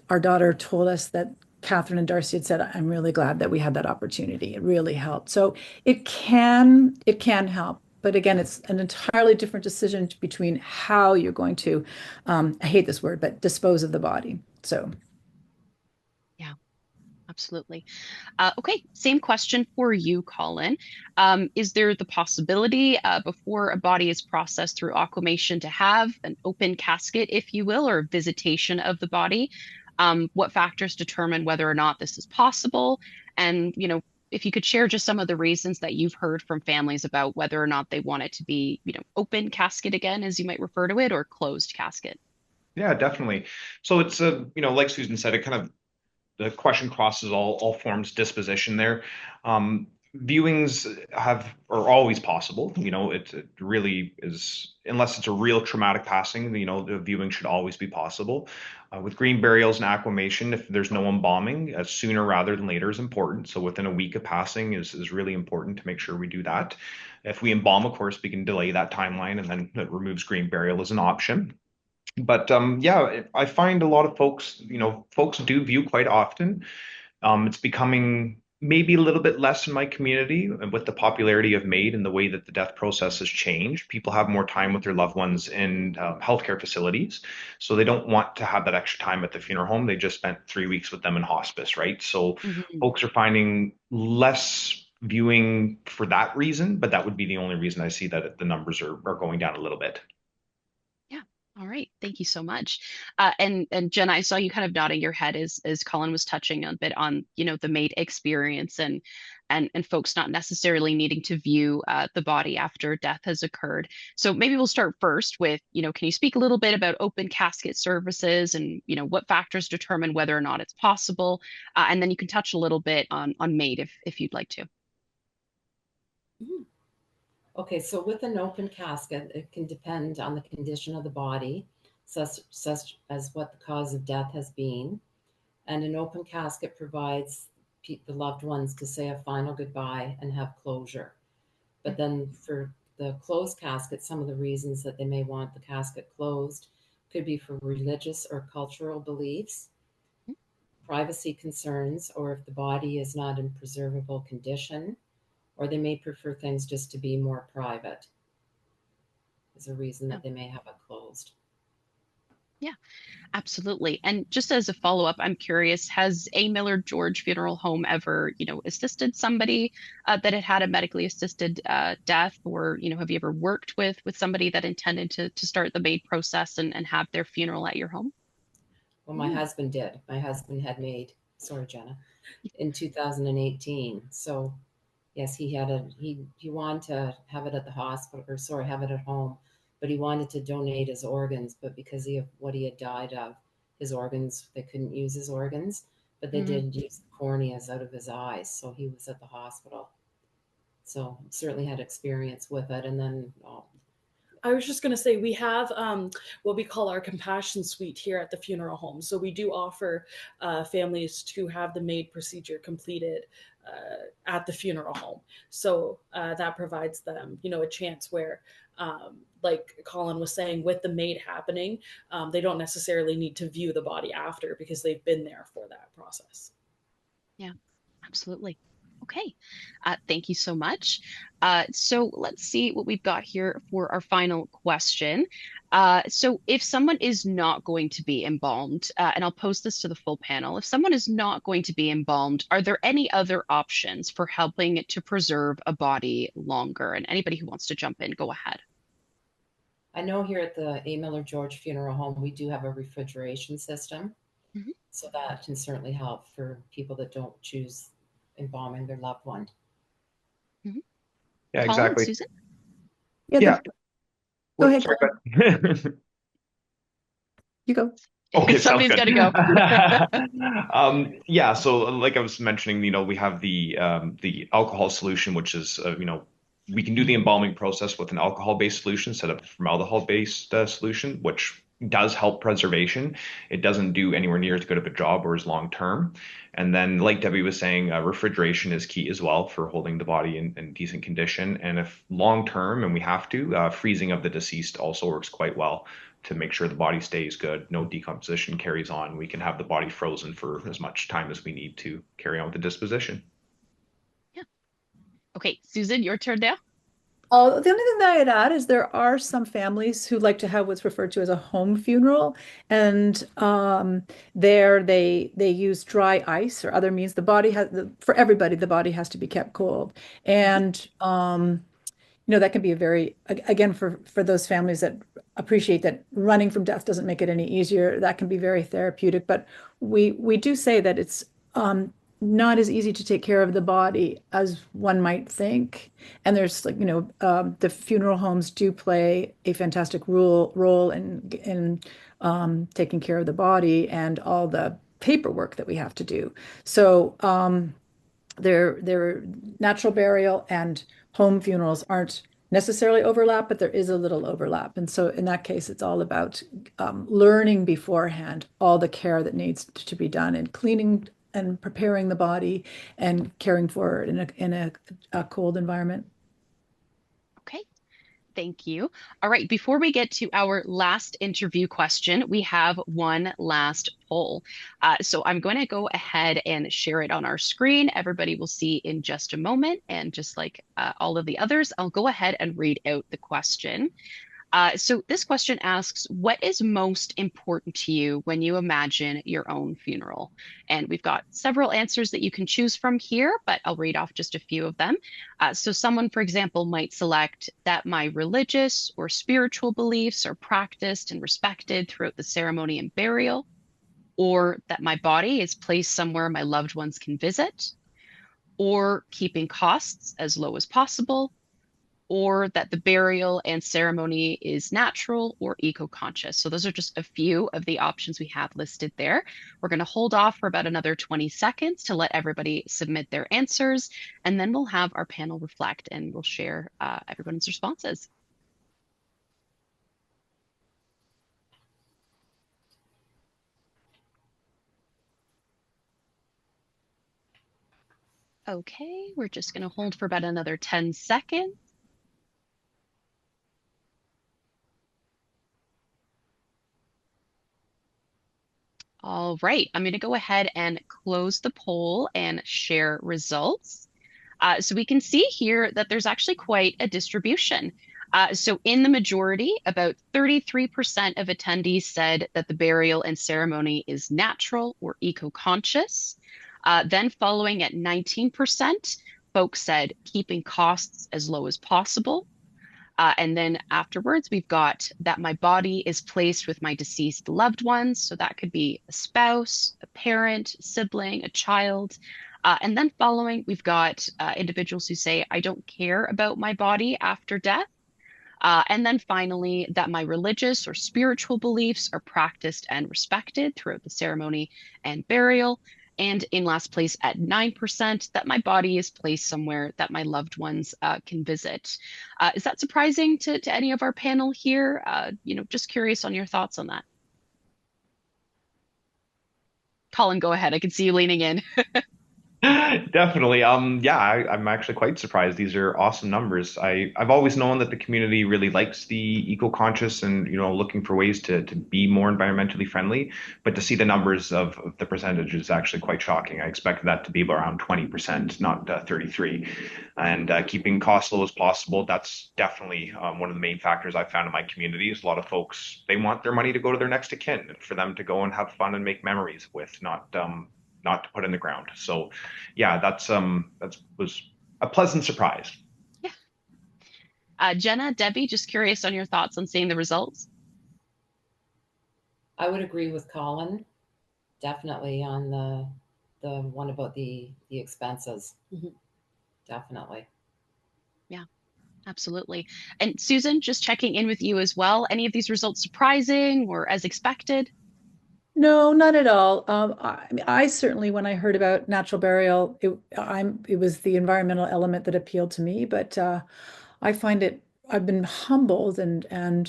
our daughter told us that Catherine and Darcy had said, "I'm really glad that we had that opportunity. It really helped." So it can help, but again, it's an entirely different decision between how you're going to, I hate this word, but dispose of the body. So. Yeah, absolutely. Okay, same question for you, Colin. Is there the possibility before a body is processed through aquamation to have an open casket, if you will, or visitation of the body? What factors determine whether or not this is possible? And, if you could share just some of the reasons that you've heard from families about whether or not they want it to be, open casket again, as you might refer to it, or closed casket. Yeah, definitely. So it's like Susan said, it kind of the question crosses all forms disposition there. Viewings are always possible. It really is, unless it's a real traumatic passing, the viewing should always be possible. With green burials and aquamation, if there's no embalming, sooner rather than later is important. So within a week of passing is really important to make sure we do that. If we embalm, of course, we can delay that timeline, and then it removes green burial as an option. But yeah, I find a lot of folks, folks do view quite often. It's becoming maybe a little bit less in my community with the popularity of MAID and the way that the death process has changed. People have more time with their loved ones in healthcare facilities, so they don't want to have that extra time at the funeral home. They just spent 3 weeks with them in hospice, right? So Mhm. folks are finding less viewing for that reason, but that would be the only reason I see that the numbers are going down a little bit. Yeah. All right. Thank you so much. And Jen, I saw you kind of nodding your head as Colin was touching a bit on, the maid experience and folks not necessarily needing to view the body after death has occurred. So maybe we'll start first with, can you speak a little bit about open casket services and, what factors determine whether or not it's possible? And then you can touch a little bit on maid if you'd like to. Mhm. Okay, so with an open casket, it can depend on the condition of the body, such as what the cause of death has been. And an open casket provides the loved ones to say a final goodbye and have closure. But then for the closed casket, some of the reasons that they may want the casket closed could be for religious or cultural beliefs, privacy concerns, or if the body is not in preservable condition, or they may prefer things just to be more private. Is a reason that they may have it closed. Yeah, absolutely. And just as a follow-up, I'm curious, has A. Miller George Funeral Home ever, assisted somebody that had had a medically assisted death, or, have you ever worked with somebody that intended to start the maid process and have their funeral at your home? Well, my husband did. My husband had made, sorry, Jenna, in 2018. So yes, he wanted to have it at the hospital, or sorry, have it at home, but he wanted to donate his organs, but because of what he had died of, his organs, they couldn't use his organs, but they did use the corneas out of his eyes, so he was at the hospital. So certainly had experience with it, and then I was just going to say we have what we call our compassion suite here at the funeral home. So we do offer families to have the maid procedure completed at the funeral home. So that provides them, a chance where, like Colin was saying, with the maid happening, they don't necessarily need to view the body after because they've been there for that process. Yeah, absolutely. Okay. Thank you so much. So let's see what we've got here for our final question. So if someone is not going to be embalmed, and I'll post this to the full panel, if someone is not going to be embalmed, are there any other options for helping to preserve a body longer? And anybody who wants to jump in, go ahead. I know here at the A. Miller George Funeral Home, we do have a refrigeration system. Mhm. So that can certainly help for people that don't choose embalming their loved one. Mhm. Yeah, Colin, exactly. Susan? Yeah, Yeah. go ahead, Sorry, Colin. but You go. okay, sounds Somebody's got good. to go. Yeah, so like I was mentioning, we have the alcohol solution, which is we can do the embalming process with an alcohol-based solution instead of a formaldehyde-based solution, which does help preservation. It doesn't do anywhere near as good of a job or as long term. And then, like Debbie was saying, refrigeration is key as well for holding the body in decent condition. And if long term, and we have to, freezing of the deceased also works quite well to make sure the body stays good, no decomposition carries on. We can have the body frozen for as much time as we need to carry on with the disposition. Yeah. Okay, Susan, your turn now. Oh, the only thing that I'd add is there are some families who like to have what's referred to as a home funeral, and there they use dry ice or other means. The body has for everybody, the body has to be kept cold, and that can be a very, again, for those families that appreciate that running from death doesn't make it any easier, that can be very therapeutic. But we do say that it's not as easy to take care of the body as one might think. And there's the funeral homes do play a fantastic role in taking care of the body and all the paperwork that we have to do. So their natural burial and home funerals aren't necessarily overlap, but there is a little overlap. And so in that case, it's all about learning beforehand all the care that needs to be done and cleaning and preparing the body and caring for it in a cold environment. Okay. Thank you. All right, before we get to our last interview question, we have one last poll. So I'm going to go ahead and share it on our screen. Everybody will see in just a moment. And just like all of the others, I'll go ahead and read out the question. So this question asks, what is most important to you when you imagine your own funeral? And we've got several answers that you can choose from here, but I'll read off just a few of them. So someone, for example, might select that my religious or spiritual beliefs are practiced and respected throughout the ceremony and burial, or that my body is placed somewhere my loved ones can visit, or keeping costs as low as possible, or that the burial and ceremony is natural or eco-conscious. So those are just a few of the options we have listed there. We're going to hold off for about another 20 seconds to let everybody submit their answers, and then we'll have our panel reflect and we'll share everyone's responses. Okay, we're just going to hold for about another 10 seconds. All right, I'm going to go ahead and close the poll and share results. So we can see here that there's actually quite a distribution. So in the majority, about 33% of attendees said that the burial and ceremony is natural or eco-conscious. Then following at 19%, folks said keeping costs as low as possible. And then afterwards, we've got that my body is placed with my deceased loved ones. So that could be a spouse, a parent, sibling, a child. And then following, we've got individuals who say, I don't care about my body after death. And then finally, that my religious or spiritual beliefs are practiced and respected throughout the ceremony and burial. And in last place at 9%, that my body is placed somewhere that my loved ones can visit. Is that surprising to any of our panel here? Just curious on your thoughts on that. Colin, go ahead. I can see you leaning in. Definitely. Yeah, I'm actually quite surprised. These are awesome numbers. I've always known that the community really likes the eco-conscious and, looking for ways to be more environmentally friendly. But to see the numbers of the percentage is actually quite shocking. I expected that to be around 20%, not 33. And keeping costs low as possible, that's definitely one of the main factors I've found in my community is a lot of folks, they want their money to go to their next of kin and for them to go and have fun and make memories with, not to put in the ground. So yeah, that was a pleasant surprise. Yeah. Jenna, Debbie, just curious on your thoughts on seeing the results. I would agree with Colin, definitely on the one about the expenses. Mm-hmm. Definitely. Yeah, absolutely. And Susan, just checking in with you as well. Any of these results surprising or as expected? No, not at all. I certainly, when I heard about natural burial, it was the environmental element that appealed to me. But I find I've been humbled and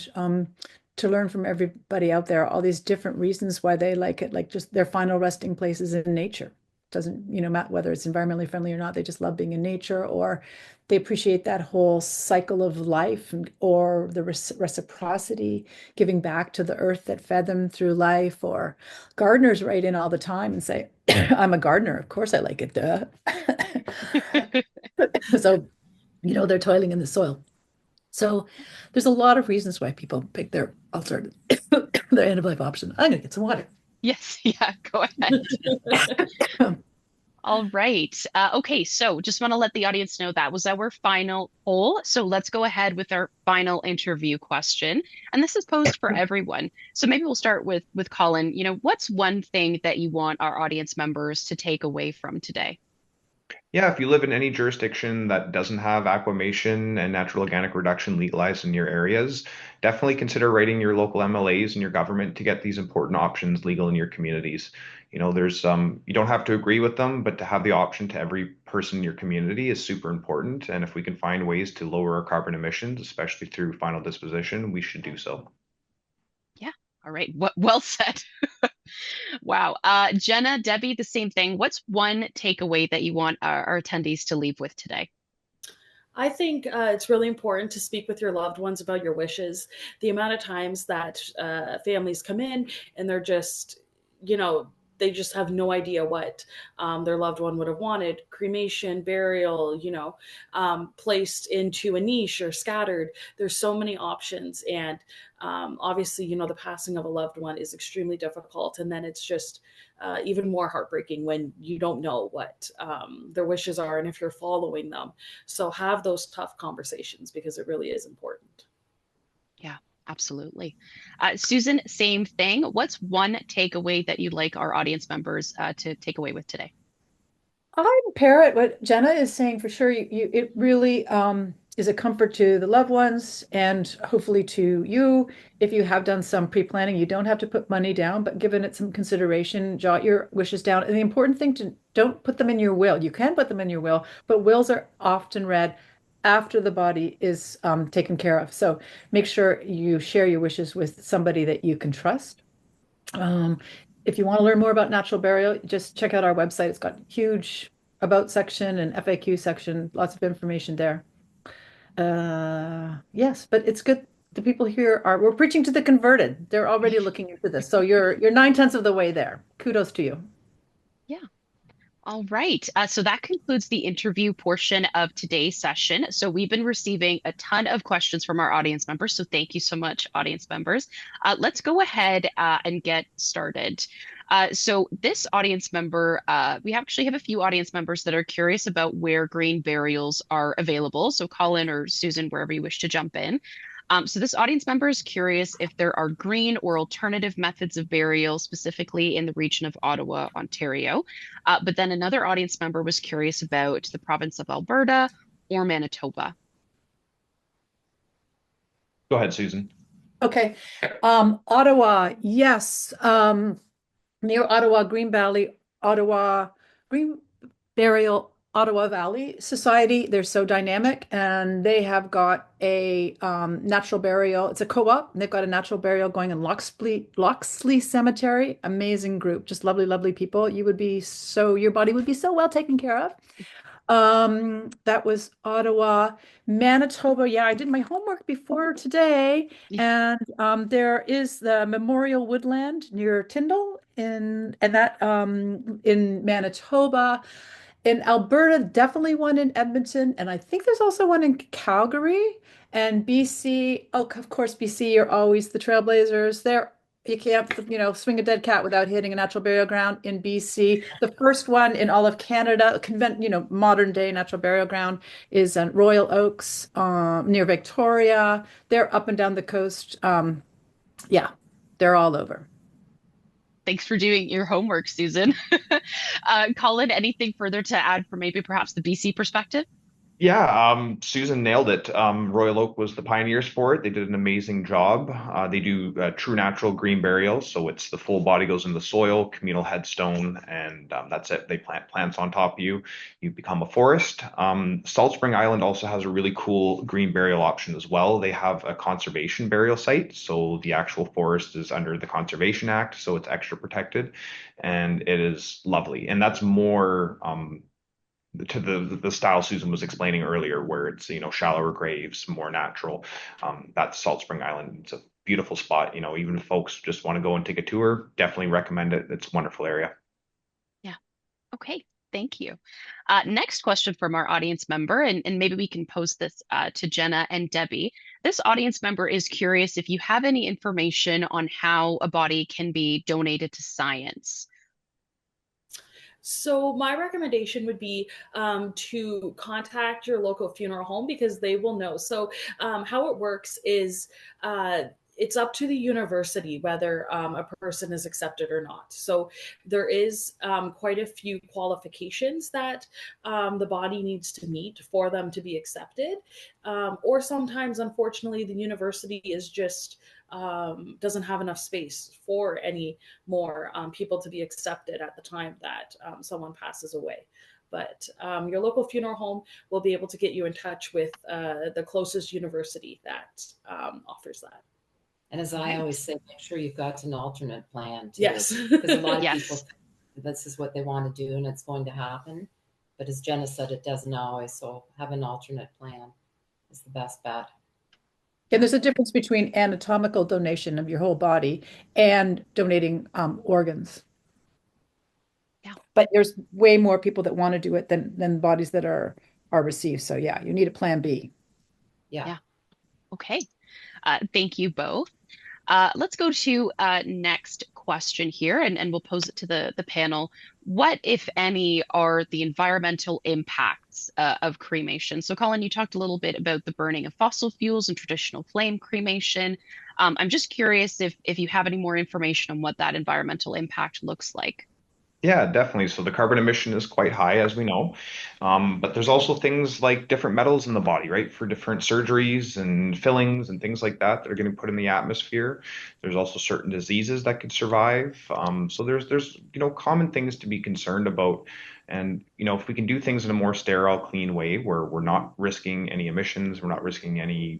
to learn from everybody out there all these different reasons why they like it, like just their final resting places in nature. Doesn't, whether it's environmentally friendly or not, they just love being in nature, or they appreciate that whole cycle of life, or the reciprocity, giving back to the earth that fed them through life. Or gardeners write in all the time and say, I'm a gardener. Of course I like it. Duh. So, they're toiling in the soil. So there's a lot of reasons why people pick their alternative, their end of life option. I'm gonna get some water. Yes, yeah, go ahead. All right. Okay, so just want to let the audience know that was our final poll. So let's go ahead with our final interview question. And this is posed for everyone. So maybe we'll start with Colin. What's one thing that you want our audience members to take away from today? Yeah, if you live in any jurisdiction that doesn't have aquamation and natural organic reduction legalized in your areas, definitely consider writing your local MLAs and your government to get these important options legal in your communities. There's you don't have to agree with them, but to have the option to every person in your community is super important. And if we can find ways to lower our carbon emissions, especially through final disposition, we should do so. Yeah. All right. Well said. Wow. Jenna, Debbie, the same thing. What's one takeaway that you want our attendees to leave with today? I think it's really important to speak with your loved ones about your wishes. The amount of times that families come in and they're just, they just have no idea what their loved one would have wanted. Cremation, burial, placed into a niche or scattered. There's so many options. And obviously, the passing of a loved one is extremely difficult. And then it's just even more heartbreaking when you don't know what their wishes are and if you're following them. So have those tough conversations because it really is important. Yeah, absolutely. Susan, same thing. What's one takeaway that you'd like our audience members to take away with today? I parrot what Jenna is saying for sure. It really is a comfort to the loved ones and hopefully to you. If you have done some pre-planning, you don't have to put money down, but given it some consideration, jot your wishes down. And the important thing to don't put them in your will. You can put them in your will, but wills are often read after the body is taken care of. So make sure you share your wishes with somebody that you can trust. Um, if you want to learn more about natural burial, just check out our website. It's got huge about section and FAQ section, lots of information there. Yes, but it's good. The people here we're preaching to the converted. They're already looking into this. So you're 9/10 of the way there. Kudos to you. Yeah. All right. So that concludes the interview portion of today's session. So we've been receiving a ton of questions from our audience members. So thank you so much, audience members. Let's go ahead and get started. So this audience member, we actually have a few audience members that are curious about where green burials are available. So Colin or Susan, wherever you wish to jump in. So this audience member is curious if there are green or alternative methods of burial, specifically in the region of Ottawa, Ontario. But then another audience member was curious about the province of Alberta or Manitoba. Go ahead, Susan. Okay. Ottawa, yes. Near Ottawa, Green Valley, Ottawa, Green Burial, Ottawa Valley Society. They're so dynamic, and they have got a natural burial. It's a co-op, and they've got a natural burial going in Loxley Cemetery. Amazing group, just lovely, lovely people. Your body would be so well taken care of. That was Ottawa. Manitoba. Yeah, I did my homework before today, and there is the Memorial Woodland near Tyndall in Manitoba. In Alberta, definitely one in Edmonton, and I think there's also one in Calgary and BC. Oh, of course, BC are always the trailblazers. You can't, swing a dead cat without hitting a natural burial ground in BC. The first one in all of Canada, modern day natural burial ground is Royal Oaks, near Victoria. They're up and down the coast. Yeah, they're all over. Thanks for doing your homework, Susan. Colin, anything further to add from maybe perhaps the BC perspective? Yeah, Susan nailed it. Royal Oak was the pioneers for it. They did an amazing job. They do true natural green burial, so it's the full body goes in the soil, communal headstone, and that's it. They plant plants on top of you. You become a forest. Salt Spring Island also has a really cool green burial option as well. They have a conservation burial site, so the actual forest is under the Conservation Act, so it's extra protected, and it is lovely. And that's more to the style Susan was explaining earlier, where it's shallower graves, more natural. That's Salt Spring Island. It's a beautiful spot. Even if folks just want to go and take a tour, definitely recommend it. It's a wonderful area. Yeah. Okay. Thank you. Next question from our audience member, and maybe we can pose this to Jenna and Debbie. This audience member is curious if you have any information on how a body can be donated to science. So my recommendation would be to contact your local funeral home because they will know. So how it works is it's up to the university whether a person is accepted or not. So there is quite a few qualifications that the body needs to meet for them to be accepted. Or sometimes, unfortunately, the university is just doesn't have enough space for any more people to be accepted at the time that someone passes away. But your local funeral home will be able to get you in touch with the closest university that offers that. And as I always say, make sure you've got an alternate plan too. Yes. Because a lot of Yes. people think this is what they want to do and it's going to happen. But as Jenna said, it doesn't always. So have an alternate plan is the best bet. And there's a difference between anatomical donation of your whole body and donating organs. but there's way more people that want to do it than bodies that are received. So yeah, you need a plan B. Yeah. Yeah. Okay. Thank you both. Let's go to next question here, and we'll pose it to the panel. What, if any, are the environmental impacts of cremation? So, Colin, you talked a little bit about the burning of fossil fuels and traditional flame cremation. I'm just curious if you have any more information on what that environmental impact looks like. Yeah, definitely. So the carbon emission is quite high, as we know. But there's also things like different metals in the body, right? For different surgeries and fillings and things like that that are getting put in the atmosphere. There's also certain diseases that could survive. So there's common things to be concerned about. And if we can do things in a more sterile, clean way where we're not risking any emissions, we're not risking any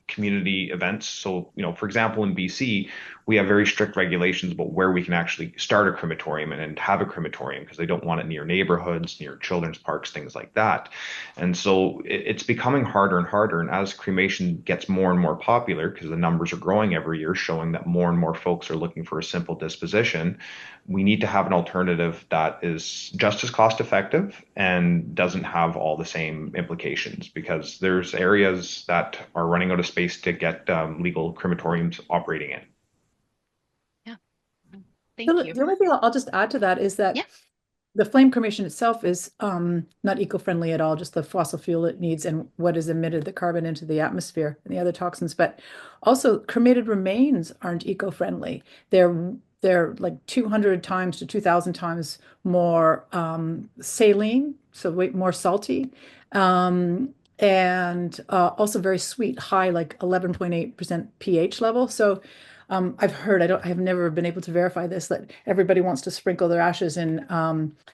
community events. So for example, in BC, we have very strict regulations about where we can actually start a crematorium and have a crematorium because they don't want it near neighborhoods, near children's parks, things like that. And so it's becoming harder and harder. And as cremation gets more and more popular, because the numbers are growing every year, showing that more and more folks are looking for a simple disposition, we need to have an alternative that is just as cost effective and doesn't have all the same implications because there's areas that are running out of space to get legal crematoriums operating in. Yeah. Thank you. The only thing I'll just add to that is that Yeah. the flame cremation itself is not eco-friendly at all, just the fossil fuel it needs and what is emitted, the carbon into the atmosphere and the other toxins. But also cremated remains aren't eco-friendly. They're like 200 times to 2,000 times more saline, so way more salty, and also very sweet, high, like 11.8% pH level. So I've heard, I have never been able to verify this, that everybody wants to sprinkle their ashes in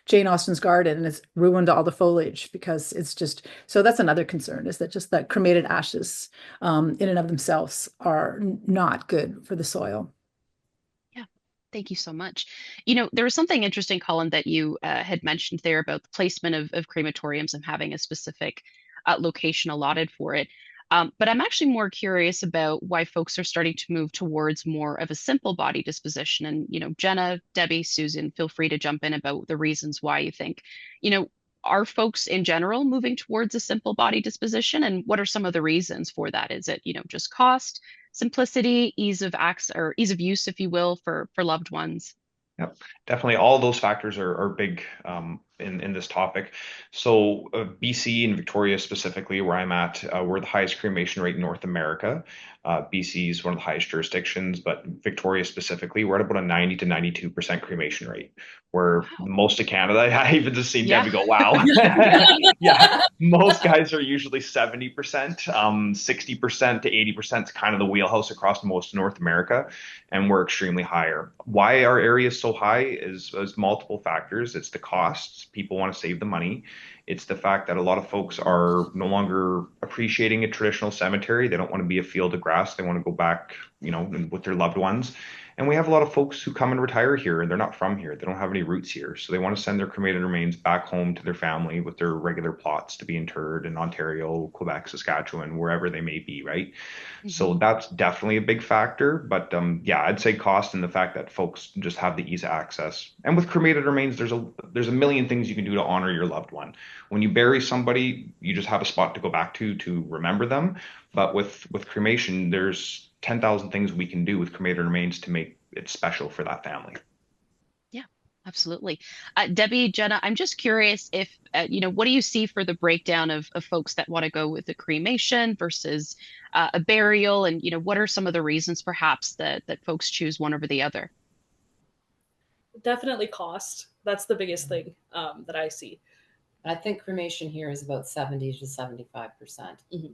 Jane Austen's garden and it's ruined all the foliage because it's just, so that's another concern is that just that cremated ashes in and of themselves are not good for the soil. Yeah. Thank you so much. There was something interesting, Colin, that you had mentioned there about the placement of crematoriums and having a specific location allotted for it. But I'm actually more curious about why folks are starting to move towards more of a simple body disposition. And, Jenna, Debbie, Susan, feel free to jump in about the reasons why you think, you know, are folks in general moving towards a simple body disposition? And what are some of the reasons for that? Is it, just cost, simplicity, ease of access or ease of use, if you will, for loved ones? Yep, definitely. All those factors are big in this topic. So BC and Victoria specifically, where I'm at, we're the highest cremation rate in North America. BC is one of the highest jurisdictions, but Victoria specifically, we're at about a 90 to 92% cremation rate, where Wow. most of Canada, I even just seen Yeah. Debbie go, wow. Yeah, most guys are usually 70%, 60% to 80% is kind of the wheelhouse across most of North America, and we're extremely higher. Why our area is so high is multiple factors. It's the costs. People want to save the money. It's the fact that a lot of folks are no longer appreciating a traditional cemetery. They don't want to be a field of grass. They want to go back, with their loved ones. And we have a lot of folks who come and retire here and they're not from here. They don't have any roots here. So they want to send their cremated remains back home to their family with their regular plots to be interred in Ontario, Quebec, Saskatchewan, wherever they may be, right? So that's definitely a big factor. But yeah, I'd say cost and the fact that folks just have the ease of access. And with cremated remains, there's a million things you can do to honor your loved one. When you bury somebody, you just have a spot to go back to remember them. But with cremation, there's 10,000 things we can do with cremated remains to make it special for that family. Yeah, absolutely. Debbie, Jenna, I'm just curious if, what do you see for the breakdown of folks that want to go with the cremation versus a burial? And, what are some of the reasons perhaps that folks choose one over the other? Definitely cost. That's the biggest thing that I see. I think cremation here is about 70 to 75%. Mhm.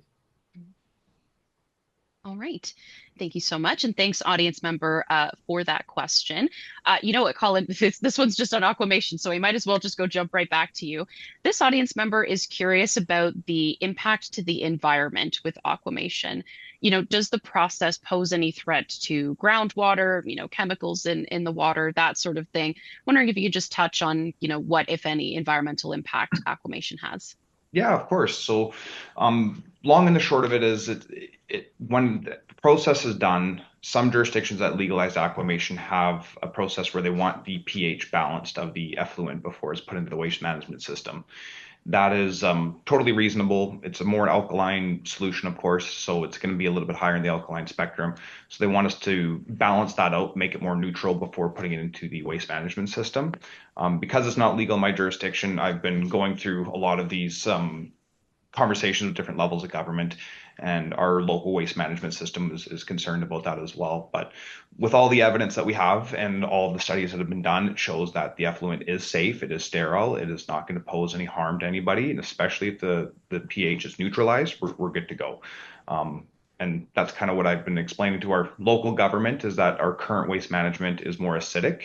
All right. Thank you so much. And thanks, audience member, for that question. You know what, Colin, this one's just on aquamation, so we might as well just go jump right back to you. This audience member is curious about the impact to the environment with aquamation. Does the process pose any threat to groundwater, chemicals in the water, that sort of thing? Wondering if you could just touch on, what, if any, environmental impact aquamation has. Yeah, of course. So, long and the short of it is when the process is done, some jurisdictions that legalized aquamation have a process where they want the pH balanced of the effluent before it's put into the waste management system. That is totally reasonable. It's a more alkaline solution, of course, so it's going to be a little bit higher in the alkaline spectrum. So they want us to balance that out, make it more neutral before putting it into the waste management system. Because it's not legal in my jurisdiction, I've been going through a lot of these conversations with different levels of government, and our local waste management system is concerned about that as well. But with all the evidence that we have and all the studies that have been done, it shows that the effluent is safe, it is sterile, it is not going to pose any harm to anybody, and especially if the pH is neutralized, we're good to go. And that's kind of what I've been explaining to our local government, is that our current waste management is more acidic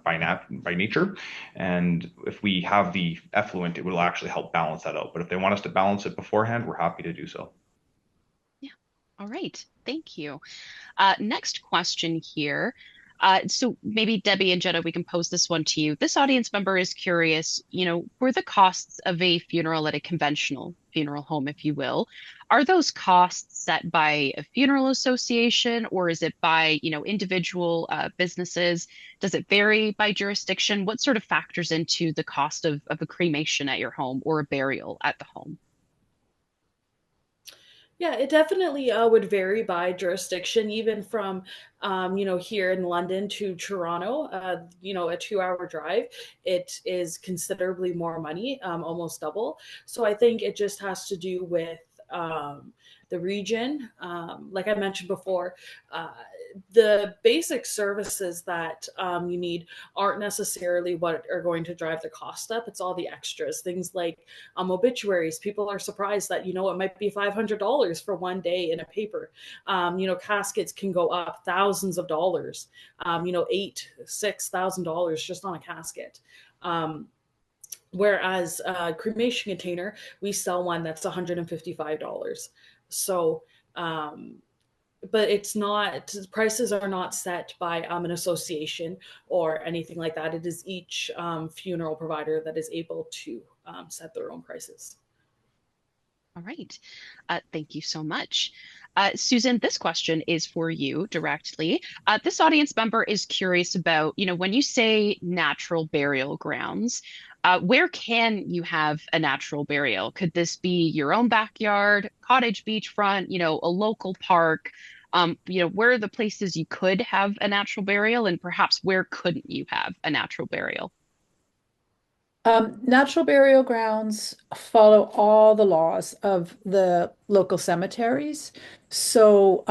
by nature. And if we have the effluent, it will actually help balance that out. But if they want us to balance it beforehand, we're happy to do so. Yeah. All right. Thank you. Next question here. So maybe Debbie and Jenna, we can pose this one to you. This audience member is curious, for the costs of a funeral at a conventional funeral home, if you will, are those costs set by a funeral association, or is it by, individual businesses? Does it vary by jurisdiction? What sort of factors into the cost of a cremation at your home or a burial at the home? Yeah, it definitely would vary by jurisdiction, even from, here in London to Toronto, a 2 hour drive, it is considerably more money, almost double. So I think it just has to do with the region. Like I mentioned before, the basic services that you need aren't necessarily what are going to drive the cost up. It's all the extras, things like obituaries. People are surprised that, it might be $500 for one day in a paper. Caskets can go up thousands of dollars, $6,000 just on a casket. Whereas a cremation container, we sell one that's $155. So, but it's not, prices are not set by an association or anything like that. It is each funeral provider that is able to set their own prices. All right. Thank you so much. Susan, this question is for you directly. This audience member is curious about, when you say natural burial grounds, where can you have a natural burial? Could this be your own backyard, cottage beachfront, a local park? Where are the places you could have a natural burial, and perhaps where couldn't you have a natural burial? Natural burial grounds follow all the laws of the local cemeteries. So,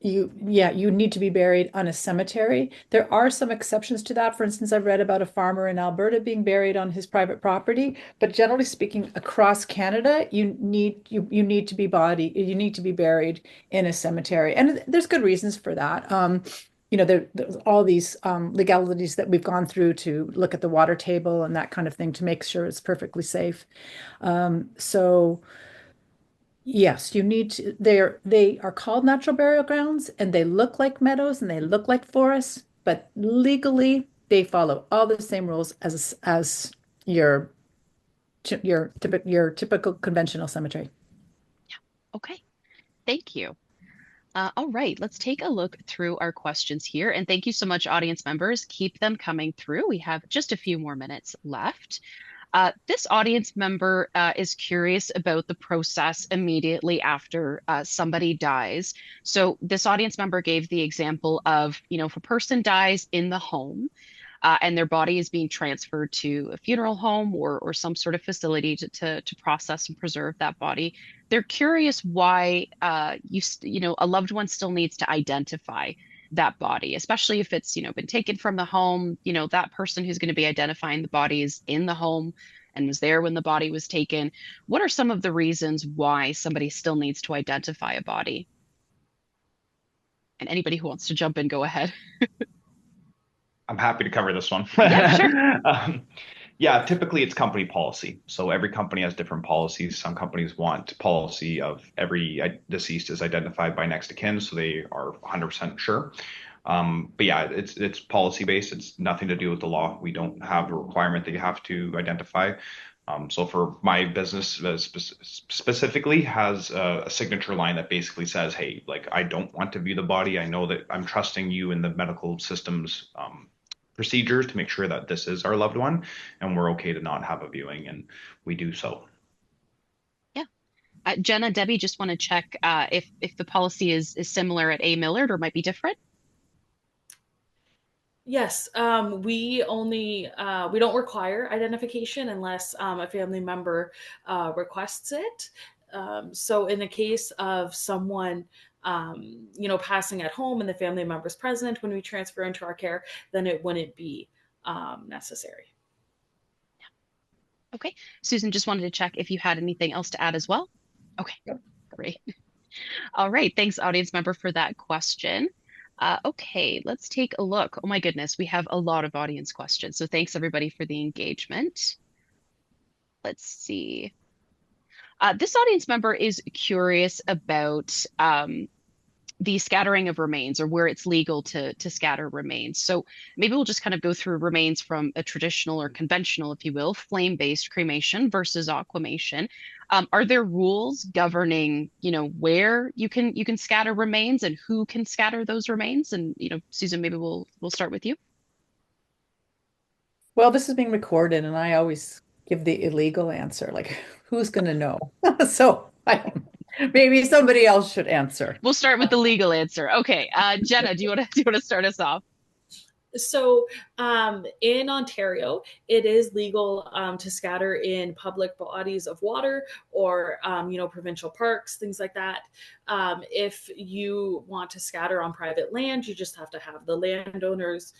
you need to be buried on a cemetery. There are some exceptions to that. For instance, I've read about a farmer in Alberta being buried on his private property, but generally speaking, across Canada, you need to be buried in a cemetery. And there's good reasons for that. There's all these legalities that we've gone through to look at the water table and that kind of thing to make sure it's perfectly safe. So yes, they are called natural burial grounds, and they look like meadows and they look like forests, but legally they follow all the same rules as your typical conventional cemetery. Okay. Thank you. All right, let's take a look through our questions here. And thank you so much, audience members. Keep them coming through. We have just a few more minutes left. This audience member is curious about the process immediately after somebody dies. So this audience member gave the example of, if a person dies in the home, and their body is being transferred to a funeral home or some sort of facility to process and preserve that body. They're curious why a loved one still needs to identify that body, especially if it's been taken from the home. That person who's going to be identifying the body is in the home and was there when the body was taken. What are some of the reasons why somebody still needs to identify a body? And anybody who wants to jump in, go ahead. I'm happy to cover this one. Yeah, sure. Yeah, typically it's company policy. So every company has different policies. Some companies want policy of every deceased is identified by next of kin, so they are 100% sure. But yeah, it's policy based. It's nothing to do with the law. We don't have a requirement that you have to identify. So for my business specifically has a signature line that basically says, hey, like I don't want to view the body. I know that I'm trusting you in the medical system's procedures to make sure that this is our loved one, and we're okay to not have a viewing, and we do so. Yeah. Jenna, Debbie, just want to check if the policy is similar at A. Millard or might be different. Yes, we don't require identification unless a family member requests it. So in the case of someone passing at home and the family member's present when we transfer into our care, then it wouldn't be necessary. Okay. Susan, just wanted to check if you had anything else to add as well. Okay, Yep. great. All right. Thanks, audience member, for that question. Okay, let's take a look. Oh my goodness, we have a lot of audience questions. So thanks everybody for the engagement. Let's see. This audience member is curious about the scattering of remains or where it's legal to scatter remains. So maybe we'll just kind of go through remains from a traditional or conventional, if you will, flame-based cremation versus aquamation. Are there rules governing, where you can scatter remains and who can scatter those remains? And, Susan, maybe we'll start with you. Well, this is being recorded, and I always give the illegal answer. Like, who's going to know? So maybe somebody else should answer. We'll start with the legal answer. Okay, Jenna, do you want to start us off? So in Ontario, it is legal to scatter in public bodies of water or, provincial parks, things like that. If you want to scatter on private land, you just have to have the landowner's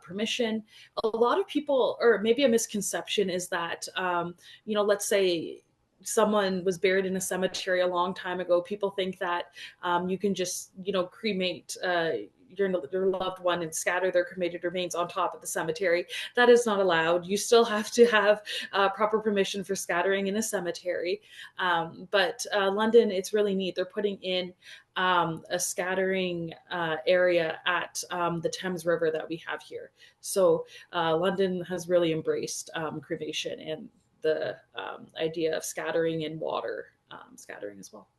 permission. A lot of people, or maybe a misconception, is that, let's say someone was buried in a cemetery a long time ago. People think that you can just, cremate your loved one and scatter their cremated remains on top of the cemetery. That is not allowed. You still have to have proper permission for scattering in a cemetery. But London, it's really neat. They're putting in a scattering area at the Thames River that we have here. So London has really embraced cremation and the idea of scattering in water scattering as well.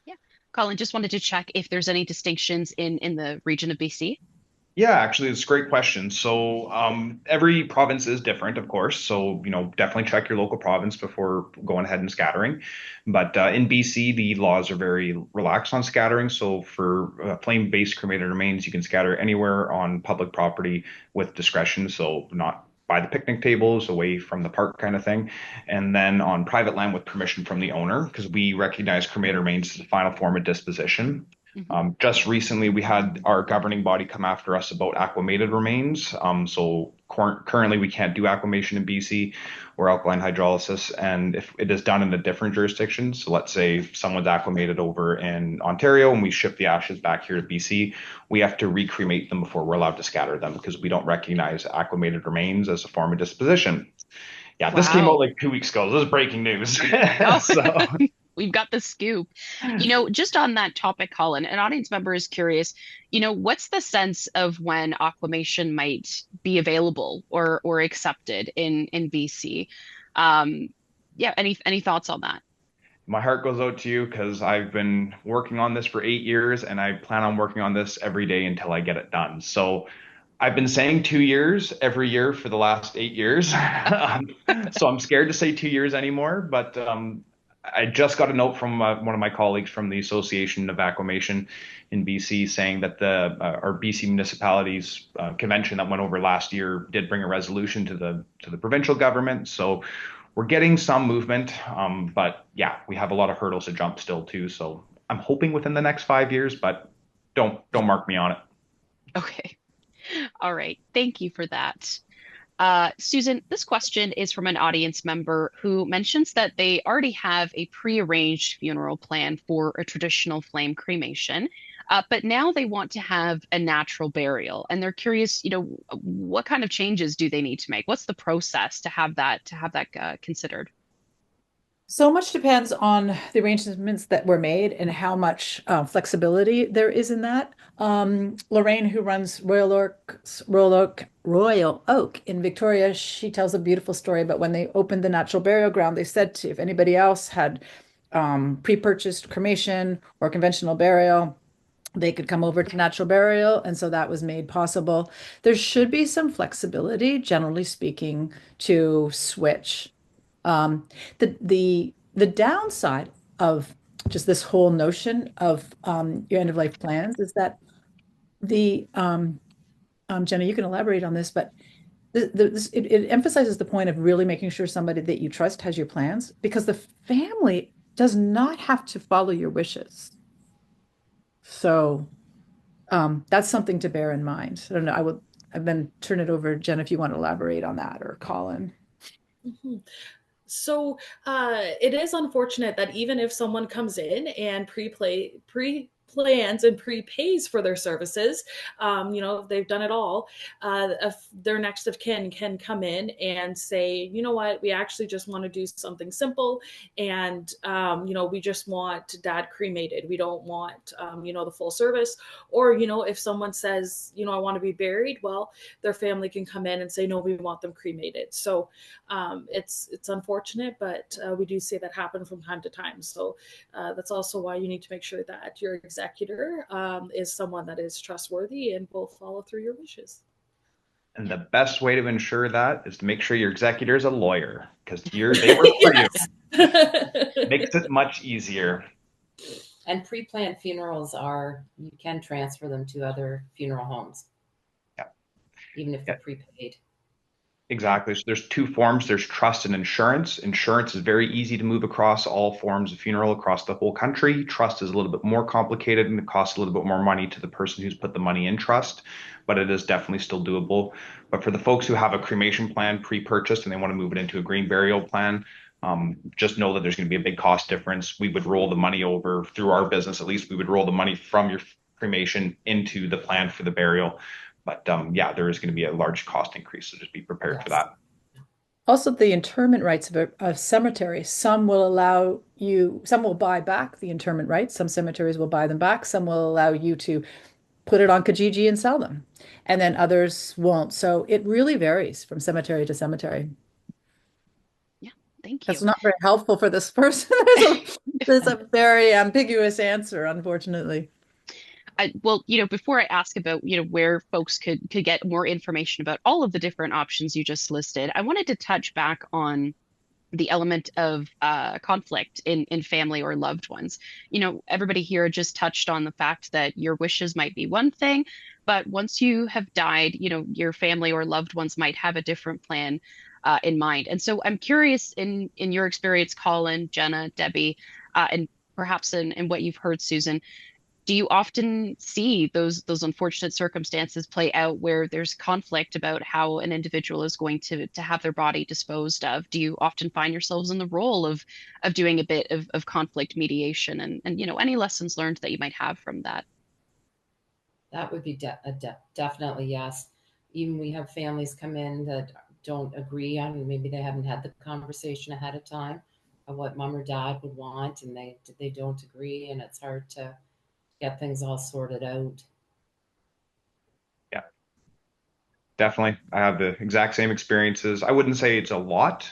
Yeah. Colin, just wanted to check if there's any distinctions in the region of BC. Yeah, actually, it's a great question. So, every province is different, of course. So, definitely check your local province before going ahead and scattering. But in BC, the laws are very relaxed on scattering. So, for flame-based cremated remains, you can scatter anywhere on public property with discretion. So, not by the picnic tables, away from the park kind of thing. And then on private land with permission from the owner, because we recognize cremated remains as the final form of disposition. Just recently, we had our governing body come after us about aquamated remains. So currently, we can't do aquamation in BC or alkaline hydrolysis. And if it is done in a different jurisdiction, so let's say someone's aquamated over in Ontario and we ship the ashes back here to BC, we have to recremate them before we're allowed to scatter them because we don't recognize aquamated remains as a form of disposition. Yeah, this came out like 2 weeks ago. This is breaking news. So. We've got the scoop. Just on that topic, Colin, an audience member is curious, what's the sense of when aquamation might be available or accepted in BC? Yeah, any thoughts on that? My heart goes out to you because I've been working on this for 8 years and I plan on working on this every day until I get it done. So I've been saying 2 years every year for the last 8 years. So I'm scared to say 2 years anymore, but I just got a note from one of my colleagues from the Association of Aquamation in BC saying that our BC municipalities convention that went over last year did bring a resolution to the provincial government. So we're getting some movement, but yeah, we have a lot of hurdles to jump still too. So I'm hoping within the next 5 years, but don't mark me on it. Okay. All right. Thank you for that. Susan, this question is from an audience member who mentions that they already have a prearranged funeral plan for a traditional flame cremation, but now they want to have a natural burial, and they're curious, what kind of changes do they need to make? What's the process to have that considered? So much depends on the arrangements that were made and how much flexibility there is in that. Lorraine, who runs Royal Oak in Victoria, she tells a beautiful story about when they opened the natural burial ground. They said to, if anybody else had pre-purchased cremation or conventional burial, they could come over to natural burial, and so that was made possible. There should be some flexibility, generally speaking, to switch. Um, the downside of just this whole notion of your end of life plans is that the Jenna, you can elaborate on this, but it emphasizes the point of really making sure somebody that you trust has your plans, because the family does not have to follow your wishes. So that's something to bear in mind. I don't know. I then turn it over, Jen, if you want to elaborate on that, or Colin. Mhm. So it is unfortunate that even if someone comes in and pre-plans and prepays for their services, they've done it all. If their next of kin can come in and say, you know what, we actually just want to do something simple, and we just want dad cremated. We don't want the full service. Or if someone says, I want to be buried, well, their family can come in and say, no, we want them cremated. So it's unfortunate, but we do see that happen from time to time. So that's also why you need to make sure that your executor is someone that is trustworthy and will follow through your wishes. And the best way to ensure that is to make sure your executor is a lawyer, because they work for you. Makes it much easier. And pre-planned funerals you can transfer them to other funeral homes. Yeah. Even if they're prepaid. Exactly. So there's two forms. There's trust and insurance. Insurance is very easy to move across all forms of funeral across the whole country. Trust is a little bit more complicated and it costs a little bit more money to the person who's put the money in trust, but it is definitely still doable. But for the folks who have a cremation plan pre-purchased and they want to move it into a green burial plan, just know that there's going to be a big cost difference. We would roll the money over through our business, at least we would roll the money from your cremation into the plan for the burial. But yeah, there is going to be a large cost increase, so just be prepared for that. Also, the interment rights of a cemetery, some will buy back the interment rights. Some cemeteries will buy them back. Some will allow you to put it on Kijiji and sell them. And then others won't. So it really varies from cemetery to cemetery. Yeah, thank you. That's not very helpful for this person. There's a very ambiguous answer, unfortunately. Well, before I ask about, where folks could get more information about all of the different options you just listed, I wanted to touch back on the element of conflict in family or loved ones. Everybody here just touched on the fact that your wishes might be one thing, but once you have died, your family or loved ones might have a different plan in mind. And so I'm curious, in your experience, Colin, Jenna, Debbie, and perhaps in what you've heard, Susan, do you often see those unfortunate circumstances play out where there's conflict about how an individual is going to have their body disposed of? Do you often find yourselves in the role of doing a bit of conflict mediation, and any lessons learned that you might have from that? That would be definitely yes. Even we have families come in that don't agree on, maybe they haven't had the conversation ahead of time of what mom or dad would want, and they don't agree, and it's hard to get things all sorted out. Yeah, definitely. I have the exact same experiences. I wouldn't say it's a lot.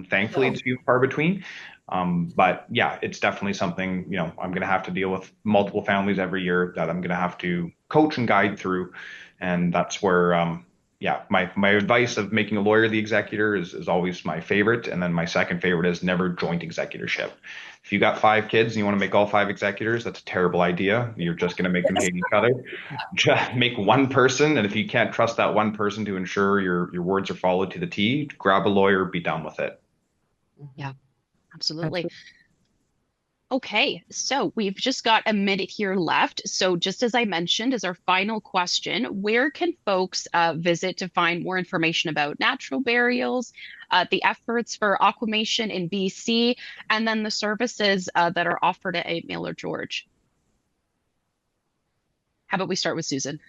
Thankfully, No. it's few and far between. But yeah, it's definitely something, I'm going to have to deal with multiple families every year that I'm going to have to coach and guide through. And that's where, yeah, my advice of making a lawyer the executor is always my favorite. And then my second favorite is never joint executorship. If you got 5 kids and you want to make all 5 executors, that's a terrible idea. You're just going to make them hate each other. Just make one person. And if you can't trust that one person to ensure your words are followed to the T, grab a lawyer, be done with it. Yeah, absolutely. Okay, so we've just got a minute here left. So just as I mentioned, as our final question, where can folks visit to find more information about natural burials, the efforts for aquamation in BC, and then the services that are offered at 8 Miller George? How about we start with Susan?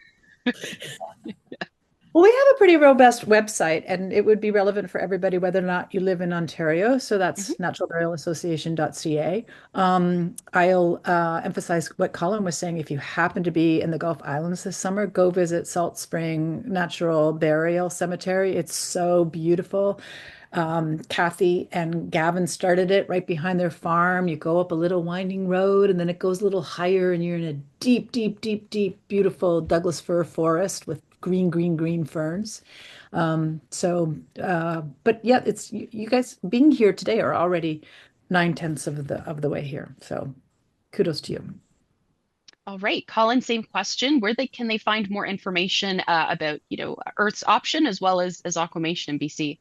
Well, we have a pretty robust website, and it would be relevant for everybody, whether or not you live in Ontario. So Mhm. that's naturalburialassociation.ca. I'll emphasize what Colin was saying. If you happen to be in the Gulf Islands this summer, go visit Salt Spring Natural Burial Cemetery. It's so beautiful. Kathy and Gavin started it right behind their farm. You go up a little winding road, and then it goes a little higher, and you're in a deep, deep, deep, deep, beautiful Douglas fir forest with green, green, green ferns. But yeah, it's you guys being here today are already 9/10 of the way here. So kudos to you. All right, Colin, same question. Can they find more information about, Earth's option as well as aquamation in BC?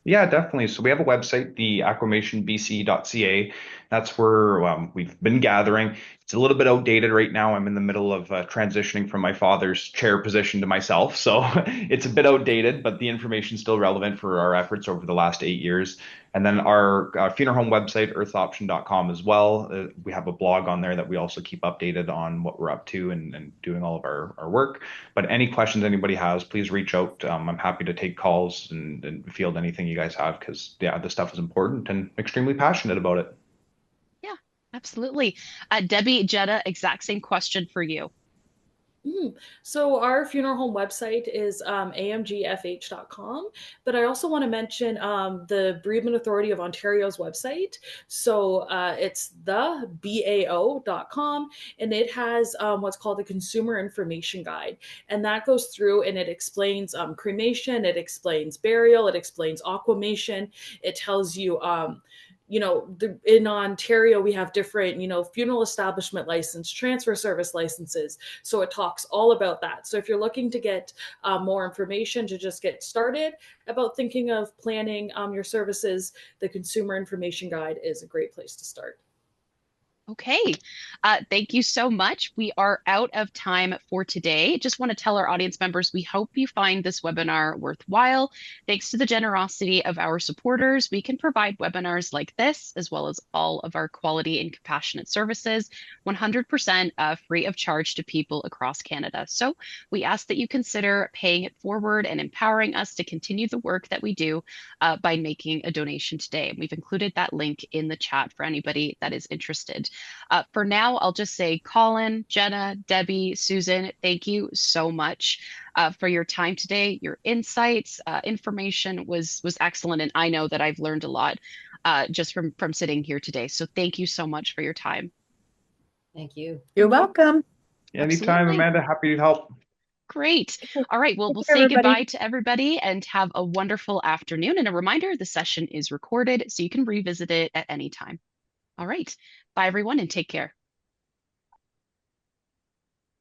Yeah, definitely. So we have a website, the aquamationbc.ca. That's where we've been gathering. It's a little bit outdated right now. I'm in the middle of transitioning from my father's chair position to myself. So it's a bit outdated, but the information is still relevant for our efforts over the last 8 years. And then our funeral home website, earthoption.com as well. We have a blog on there that we also keep updated on what we're up to and doing all of our work. But any questions anybody has, please reach out. I'm happy to take calls and field anything you guys have because, yeah, this stuff is important and extremely passionate about it. Yeah, absolutely. Debbie, Jetta, exact same question for you. So our funeral home website is amgfh.com, but I also want to mention the Bereavement Authority of Ontario's website. So it's the bao.com, and it has what's called a consumer information guide. And that goes through and it explains cremation, it explains burial, it explains aquamation. It tells you in Ontario, we have different, funeral establishment license, transfer service licenses. So it talks all about that. So if you're looking to get more information to just get started about thinking of planning your services, the Consumer Information Guide is a great place to start. Okay. Thank you so much. We are out of time for today. Just want to tell our audience members we hope you find this webinar worthwhile. Thanks to the generosity of our supporters, we can provide webinars like this, as well as all of our quality and compassionate services, 100% free of charge to people across Canada. So we ask that you consider paying it forward and empowering us to continue the work that we do by making a donation today. We've included that link in the chat for anybody that is interested. For now, I'll just say Colin, Jenna, Debbie, Susan, thank you so much for your time today. Your insights, information was excellent, and I know that I've learned a lot just from sitting here today. So thank you so much for your time. Thank you. You're welcome. Anytime, Absolutely. Amanda, happy to help. Great. All right. Well, Thank we'll you, say everybody. goodbye to everybody and have a wonderful afternoon. And a reminder, the session is recorded, so you can revisit it at any time. All right. Bye, everyone, and take care.